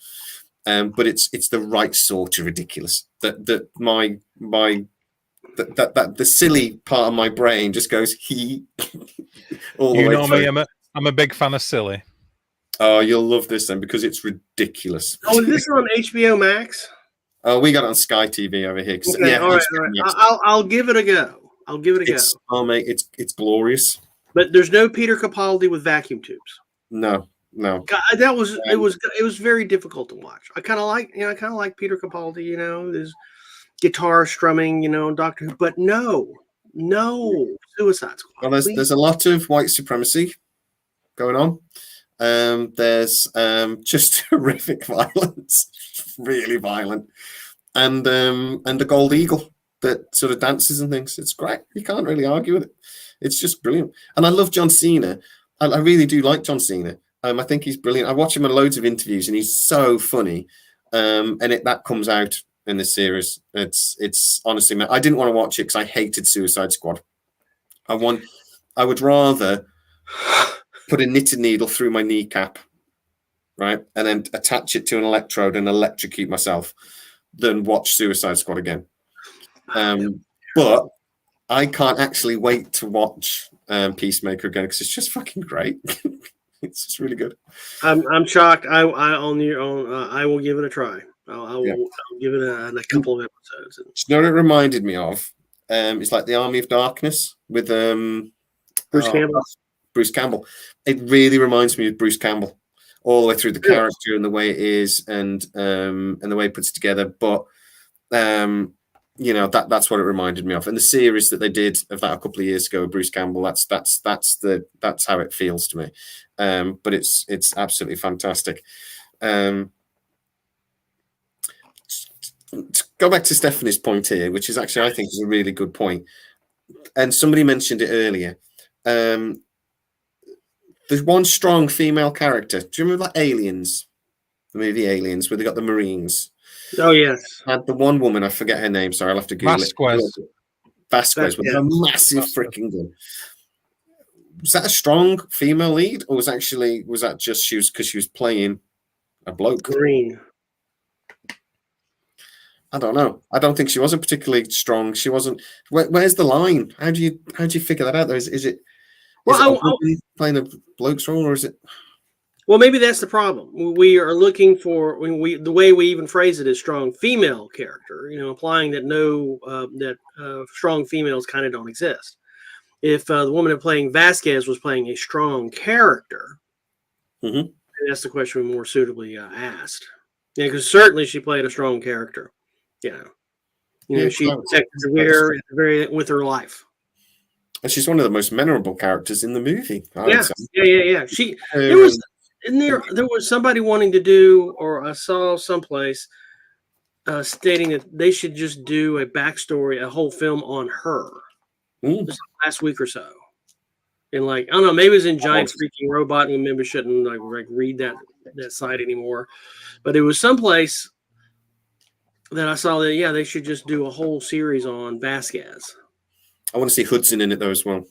but it's the right sort of ridiculous. That the silly part of my brain just goes all the way know through. Me, I'm a big fan of silly. Oh, you'll love this then because it's ridiculous. Oh, is this on HBO Max? Oh, we got it on Sky TV over here. Okay, all right. I'll give it a go. Oh, mate, it's glorious. But there's no Peter Capaldi with vacuum tubes. No. God, it was very difficult to watch. I kind of like Peter Capaldi. His guitar strumming, Doctor Who, but no Suicide Squad. Well, there's a lot of white supremacy going on. There's just horrific violence, really violent, and the gold eagle that sort of dances and things. It's great. You can't really argue with it. It's just brilliant. And I love John Cena. I really do like John Cena. I think he's brilliant. I watch him in loads of interviews, and he's so funny. And that comes out in this series. It's honestly, I didn't want to watch it because I hated Suicide Squad. I would rather put a knitted needle through my kneecap, right, and then attach it to an electrode and electrocute myself than watch Suicide Squad again. But I can't actually wait to watch Peacemaker again because it's just fucking great. It's just really good. I'm shocked. I will give it a try. I'll give it a couple of episodes. You know what it reminded me of? It's like the Army of Darkness with Bruce Campbell. Bruce Campbell. It really reminds me of Bruce Campbell all the way through the character and the way it is and the way it puts it together. But that's what it reminded me of. And the series that they did of that a couple of years ago, Bruce Campbell, that's how it feels to me. But it's absolutely fantastic. To go back to Stephanie's point here, which is actually I think is a really good point. And somebody mentioned it earlier. There's one strong female character. Do you remember that Aliens? the movie Aliens, where they got the Marines. Oh yes. Had the one woman, I forget her name. Sorry, I'll have to Google Vasquez. it. Vasquez with a massive freaking gun. Was that a strong female lead, or was that just she was because she was playing a bloke? Green. I don't know. I don't think she wasn't particularly strong. She wasn't. Where's the line? How do you figure that out? Though is it playing a bloke's role, or is it? Well, maybe that's the problem. We are looking for the way we even phrase it is strong female character. Implying that strong females kind of don't exist. If the woman playing Vasquez was playing a strong character, that's the question we more suitably asked. Yeah, because certainly she played a strong character. She protected the very with her life. And she's one of the most memorable characters in the movie. Yeah. There was somebody wanting to do, or I saw someplace stating that they should just do a backstory, a whole film on her. This last week or so, and I don't know, maybe it was in Giant Freaking Robot, and maybe shouldn't read that site anymore, but it was someplace that I saw that they should just do a whole series on Vasquez. I want to see Hudson in it though as well,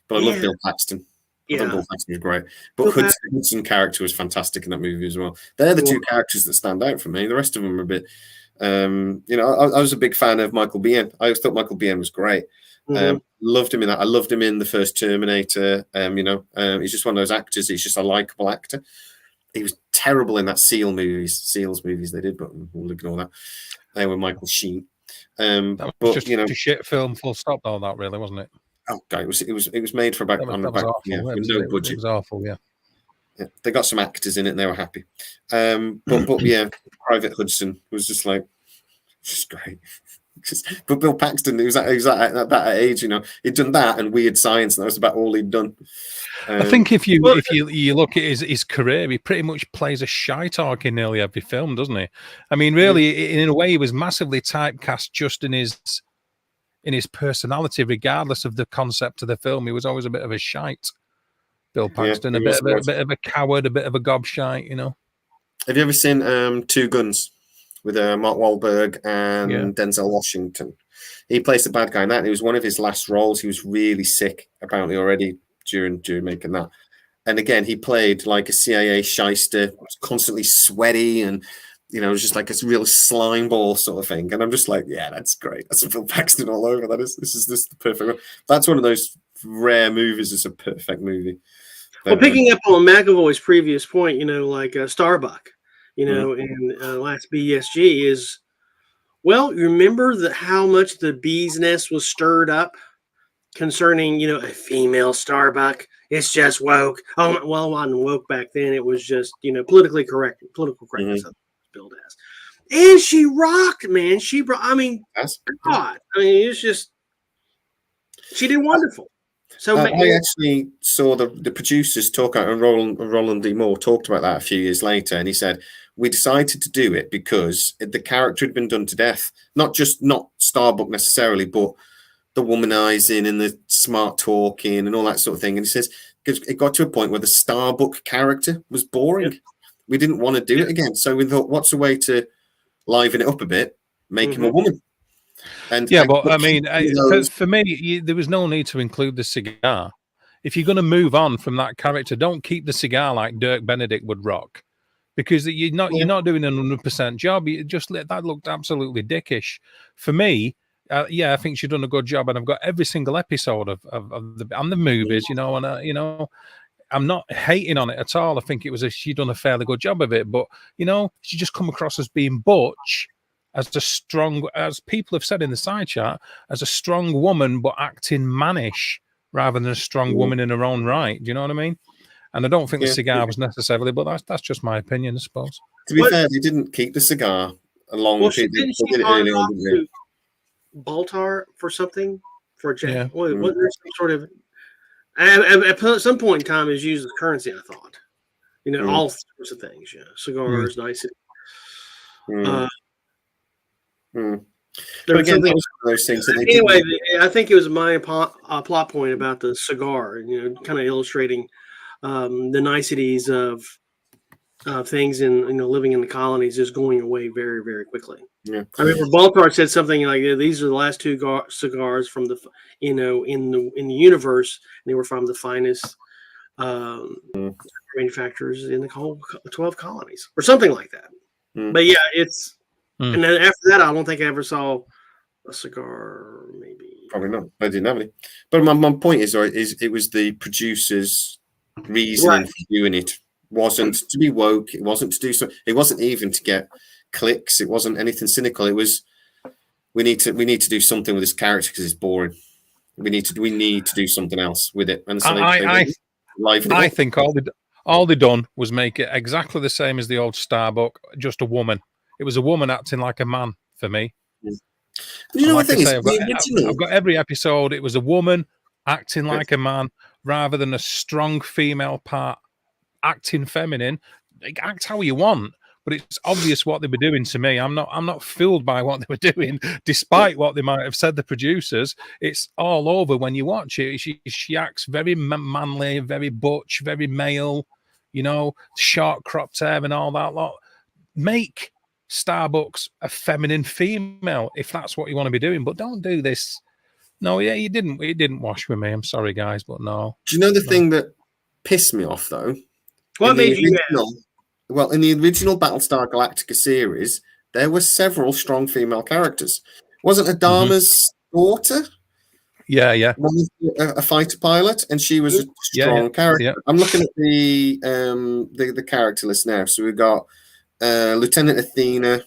but I love Bill Paxton. I thought Bill Paxton was great, but Hudson character was fantastic in that movie as well. They're the two characters that stand out for me. The rest of them are a bit, I was a big fan of Michael Biehn. I always thought Michael Biehn was great. Loved him in that. I loved him in the first Terminator. He's just one of those actors. He's just a likable actor. He was terrible in that Seals movies they did, but we'll ignore that. They were Michael Sheen. That was just a shit film, full stop. Though that really wasn't it. Oh God, it was made for about that was awful. No budget. It was awful. Yeah. They got some actors in it, and they were happy. But Private Hudson was just great. But Bill Paxton, he was at that age, he'd done that and Weird Science, and that was about all he'd done. I think if you look at his career, he pretty much plays a shy talk in nearly every film, doesn't he? I mean, really, in a way, he was massively typecast just in his personality, regardless of the concept of the film. He was always a bit of a shite. Bill Paxton, a bit of a coward, a bit of a gobshite, Have you ever seen Two Guns with Mark Wahlberg and Denzel Washington? He plays the bad guy in that. And it was one of his last roles. He was really sick, apparently, already during making that. And again, he played like a CIA shyster, constantly sweaty, and it was just like a real slime ball sort of thing. And I'm just like, yeah, that's great. That's a Bill Paxton all over. This is the perfect one. That's one of those rare movies. It's a perfect movie. Well, picking up on McAvoy's previous point, Starbuck, in last BSG is, well, remember how much the bee's nest was stirred up concerning, a female Starbuck. It's just woke. Oh, well, it wasn't woke back then. It was just, political correctness. Billed as. And she rocked, man. God. It's just, she did wonderful. So I actually saw the producers talk out, and Roland D. Moore talked about that a few years later, and he said, we decided to do it because the character had been done to death. Not Starbuck necessarily, but the womanizing and the smart talking and all that sort of thing. And he says, it got to a point where the Starbuck character was boring. Yeah. We didn't want to do it again. So we thought, what's a way to liven it up a bit? Make him a woman. And for me, there was no need to include the cigar. If you're going to move on from that character, don't keep the cigar like Dirk Benedict would rock, because you're not doing an 100% job. You just that looked absolutely dickish. For me, I think she's done a good job, and I've got every single episode of the movies, and I'm not hating on it at all. I think she done a fairly good job of it, but she just come across as being butch. As people have said in the side chat, as a strong woman, but acting mannish rather than a strong woman in her own right. Do you know what I mean? And I don't think the cigar was necessarily, but that's just my opinion, I suppose. To be fair, they didn't keep the cigar long. Well, they did it early on, didn't they? Baltar for something for a jack. Yeah. Was there some sort of at some point in time is used as currency? I thought, all sorts of things. Cigars, nice. But again, those things that anyway, I think it was my plot point about the cigar, kind of illustrating the niceties of things in living in the colonies is going away very, very quickly. Yeah. I remember Baltar said something like, "These are the last two cigars from the in the universe. And they were from the finest manufacturers in the whole 12 colonies, or something like that." But yeah, it's and then after that, I don't think I ever saw a cigar. Maybe probably not. I didn't have any. But my point is it was the producers' reasoning for doing it. Wasn't to be woke. It wasn't to do so. It wasn't even to get clicks. It wasn't anything cynical. It was we need to do something with this character because it's boring. We need to do something else with it. And so I think all they done was make it exactly the same as the old Starbuck, just a woman. It was a woman acting like a man for me. You know like what the thing is? I've got every episode. It was a woman acting like a man rather than a strong female part acting feminine. Act how you want, but it's obvious what they were doing to me. I'm not fooled by what they were doing, despite what they might have said, the producers. It's all over when you watch it. She acts very manly, very butch, very male, short cropped hair and all that lot. Make Starbucks a feminine female if that's what you want to be doing, but don't do this. No, yeah, it didn't wash with me. I'm sorry, guys, but no. Do you know the thing that pissed me off though? What made you mad? Well, in the original Battlestar Galactica series, there were several strong female characters. Wasn't Adama's daughter? Yeah. A fighter pilot, and she was a strong character. Yeah. I'm looking at the character list now. So we've got Lieutenant Athena.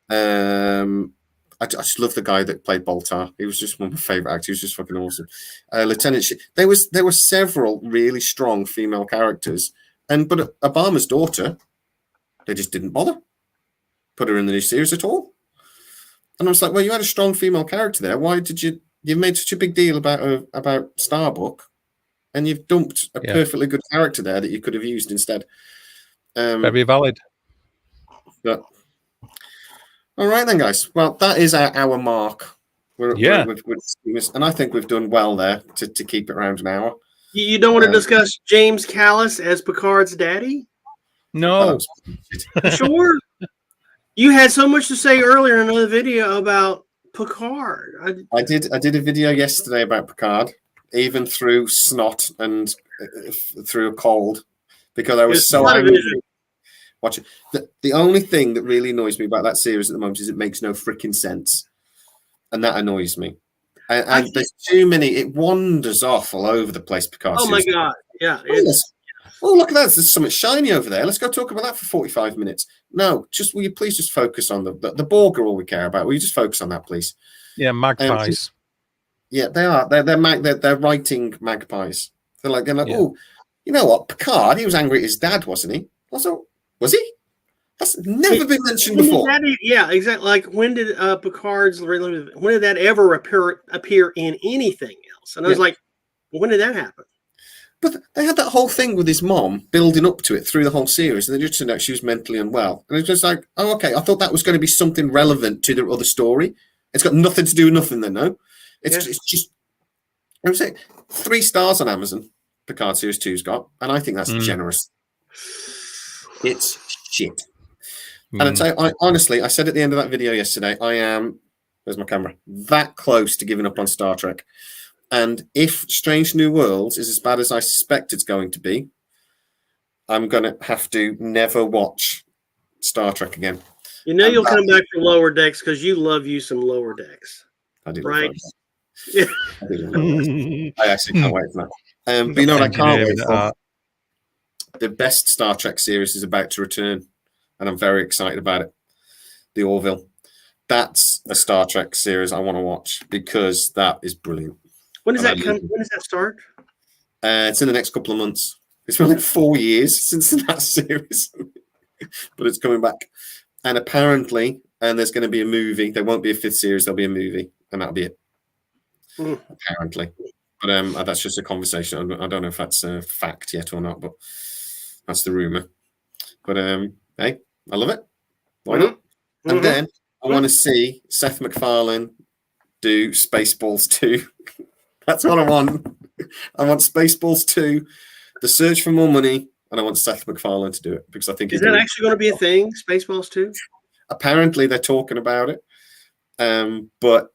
I just love the guy that played Baltar. He was just one of my favorite actors. He was just fucking awesome. Lieutenant, there were several really strong female characters. But Obama's daughter, they just didn't bother put her in the new series at all. And I was like, well, you had a strong female character there. Why did you made such a big deal about Starbuck, and you've dumped a perfectly good character there that you could have used instead? Very valid. But all right then, guys. Well, that is our mark. And I think we've done well there to keep it around an hour. You don't want to discuss James Callis as Picard's daddy? No. Sure. You had so much to say earlier in another video about Picard. I did a video yesterday about Picard, even through snot and through a cold, because I was so angry. Watch it. The only thing that really annoys me about that series at the moment is it makes no freaking sense, and that annoys me. And there's too many. It wanders off all over the place. Picard. Oh my god! Yeah. Oh, look at that! There's something shiny over there. Let's go talk about that for 45 minutes. No, will you please just focus on the Borg are all we care about? Will you just focus on that, please? Yeah, magpies. Yeah, they are. They're writing magpies. They're like, oh, you know what? Picard, he was angry at his dad, wasn't he? Also, was he? That's never been mentioned before. Yeah, exactly. Like when did Picard's? When did that ever appear in anything else? And I was like, well, when did that happen? But they had that whole thing with his mom building up to it through the whole series, and they just turned out she was mentally unwell. And it's just like, oh, okay, I thought that was going to be something relevant to the other story. It's got nothing to do with nothing then, no? It's just, I'm saying 3 stars on Amazon, Picard Series 2's got, and I think that's generous. It's shit. And honestly, I said at the end of that video yesterday, I am, where's my camera, that close to giving up on Star Trek. And if Strange New Worlds is as bad as I suspect it's going to be, I'm going to have to never watch Star Trek again. You'll come back for Lower Decks because you love you some Lower Decks. I do. Right? Yeah. I actually can't wait for that. But you know what I can't wait for? The best Star Trek series is about to return, and I'm very excited about it. The Orville. That's a Star Trek series I want to watch because that is brilliant. When does that come? When does that start? It's in the next couple of months. It's been like 4 years since that series, but it's coming back. And apparently, there's going to be a movie. There won't be a 5th series. There'll be a movie, and that'll be it. Apparently, but that's just a conversation. I don't know if that's a fact yet or not, but that's the rumor. But hey, I love it. Why not? And then I want to see Seth MacFarlane do Spaceballs 2. That's what I want. I want Spaceballs 2, The Search for More Money, and I want Seth MacFarlane to do it because I think is that actually going to be a thing? Spaceballs 2? Apparently, they're talking about it, but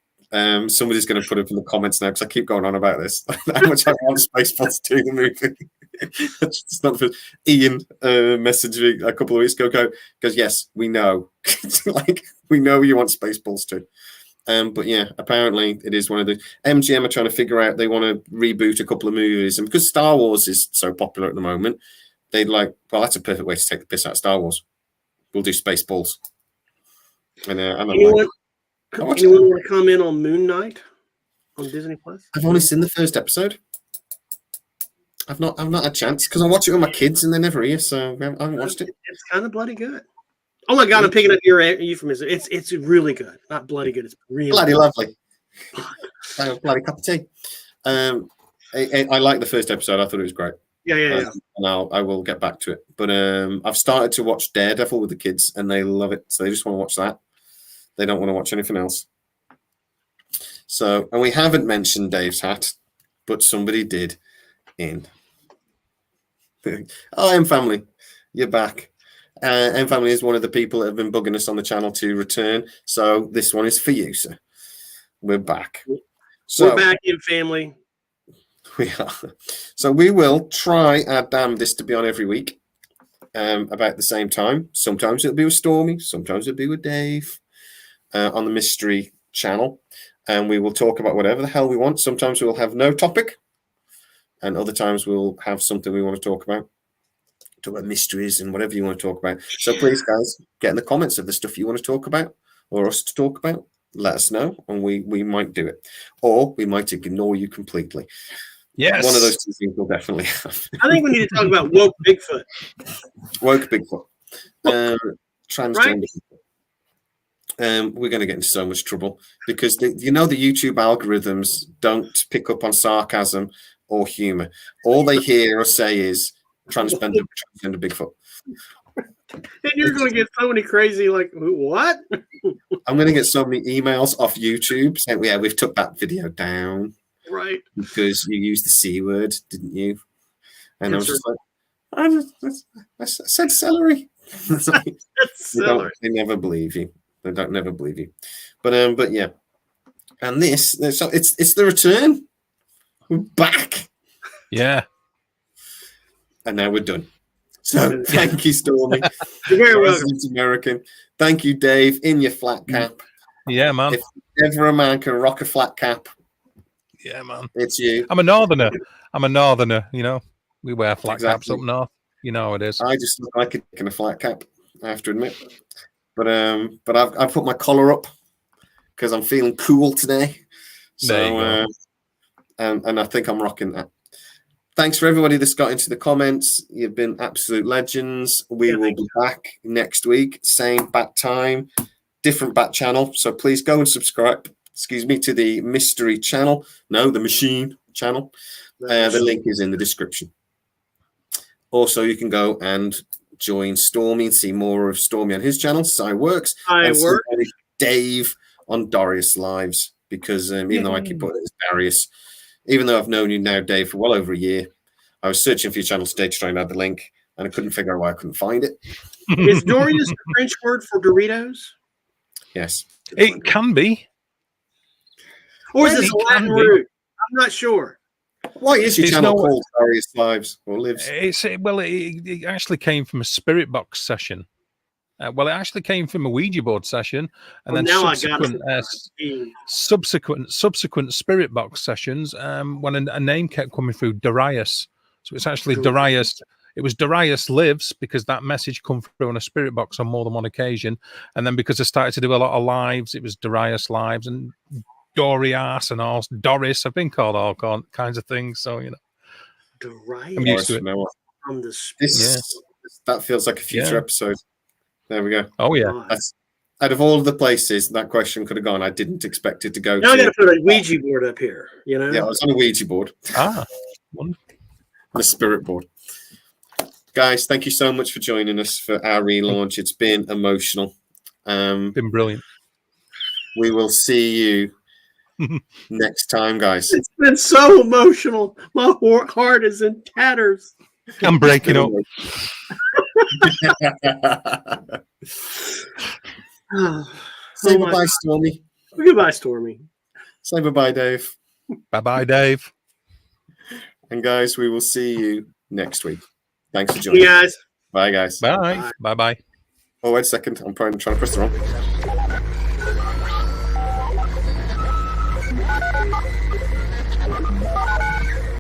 somebody's going to put it in the comments now because I keep going on about this. How much I want Spaceballs 2 the movie. It's not the Ian messaged me a couple of weeks ago. Goes, yes, we know. Like we know you want Spaceballs 2. But yeah, apparently it is one of the MGM are trying to figure out they want to reboot a couple of movies, and because Star Wars is so popular at the moment, they'd like, well, that's a perfect way to take the piss out of Star Wars. We'll do Spaceballs. And I'm anyone want to comment on Moon Knight on Disney Plus? I've only seen the first episode. I've not had a chance because I watch it with my kids and they're never here, so I haven't watched it. It's kind of bloody good. Oh my God, I'm picking up your euphemism. It's really good. Not bloody good. It's really bloody good. Lovely. Bloody cup of tea. I like the first episode. I thought it was great. Yeah. And I will get back to it. But I've started to watch Daredevil with the kids and they love it. So they just want to watch that. They don't want to watch anything else. So, and we haven't mentioned Dave's hat, but somebody did in. Oh, M Family, you're back. M Family is one of the people that have been bugging us on the channel to return. So this one is for you, sir. We're back. So, we're back in family. We are. So we will try our damnedest to be on every week about the same time. Sometimes it'll be with Stormy. Sometimes it'll be with Dave on the Mystery channel. And we will talk about whatever the hell we want. Sometimes we'll have no topic. And other times we'll have something we want to talk about. Talk about mysteries and whatever you want to talk about. So please, guys, get in the comments of the stuff you want to talk about or us to talk about. Let us know, and we might do it. Or we might ignore you completely. Yes. One of those two things we'll definitely have. I think we need to talk about woke Bigfoot. Woke Bigfoot. Transgender. Right. We're going to get into so much trouble because the YouTube algorithms don't pick up on sarcasm or humor. All they hear or say is transgender Bigfoot. And you're going to get so many crazy, like, what? I'm going to get so many emails off YouTube saying, yeah, we've took that video down. Right. Because you used the C word, didn't you? And I was just like, I said celery. Celery. They never believe you. They don't never believe you. But yeah. And so it's the return. We're back. Yeah. And now we're done. So thank you, Stormy. You're very welcome. American. Thank you, Dave, in your flat cap. Yeah, man. If ever a man can rock a flat cap, yeah, man, it's you. I'm a northerner. You know, we wear flat caps up north. You know how it is. I just look like in a flat cap, I have to admit. But I've put my collar up because I'm feeling cool today. So and I think I'm rocking that. Thanks for everybody that's got into the comments. You've been absolute legends. We will be back next week, same bat time, different bat channel. So please go and subscribe. To the Mystery channel. No, the Machine channel. The link is in the description. Also, you can go and join Stormy and see more of Stormy on his channel, Works, and Dave on Darius Lives. Because even though I keep putting it as Darius, even though I've known you now, Dave, for well over a year, I was searching for your channel today to try and add the link, and I couldn't figure out why I couldn't find it. Is Doritos the French word for Doritos? Yes. It can be. Or is this a Latin root? I'm not sure. Why is your channel called Darius Lives or Lives? It actually came from a spirit box session. It actually came from a Ouija board session, and then subsequent spirit box sessions. When a name kept coming through, Darius. So it's actually Darius. It was Darius Lives because that message come through on a spirit box on more than one occasion, and then because I started to do a lot of lives, it was Darius Lives and Dorias and all Doris. I've been called all kinds of things, so you know. Darius. I'm used to it. From the that feels like a future episode. There we go. Oh yeah. That's, out of all of the places that question could have gone, I didn't expect it to go. Now I got to put a Ouija board up here. You know. Yeah, I was on a Ouija board. The spirit board. Guys, thank you so much for joining us for our relaunch. It's been emotional. Been brilliant. We will see you next time, guys. It's been so emotional. My heart is in tatters. I'm breaking up. Say bye-bye, Stormy. Goodbye, Stormy. Say bye-bye, Dave. Bye-bye, Dave. And guys, we will see you next week. Thanks for joining. See you guys. Bye, guys. Bye. Bye-bye. Oh, wait a second. I'm trying to press the wrong.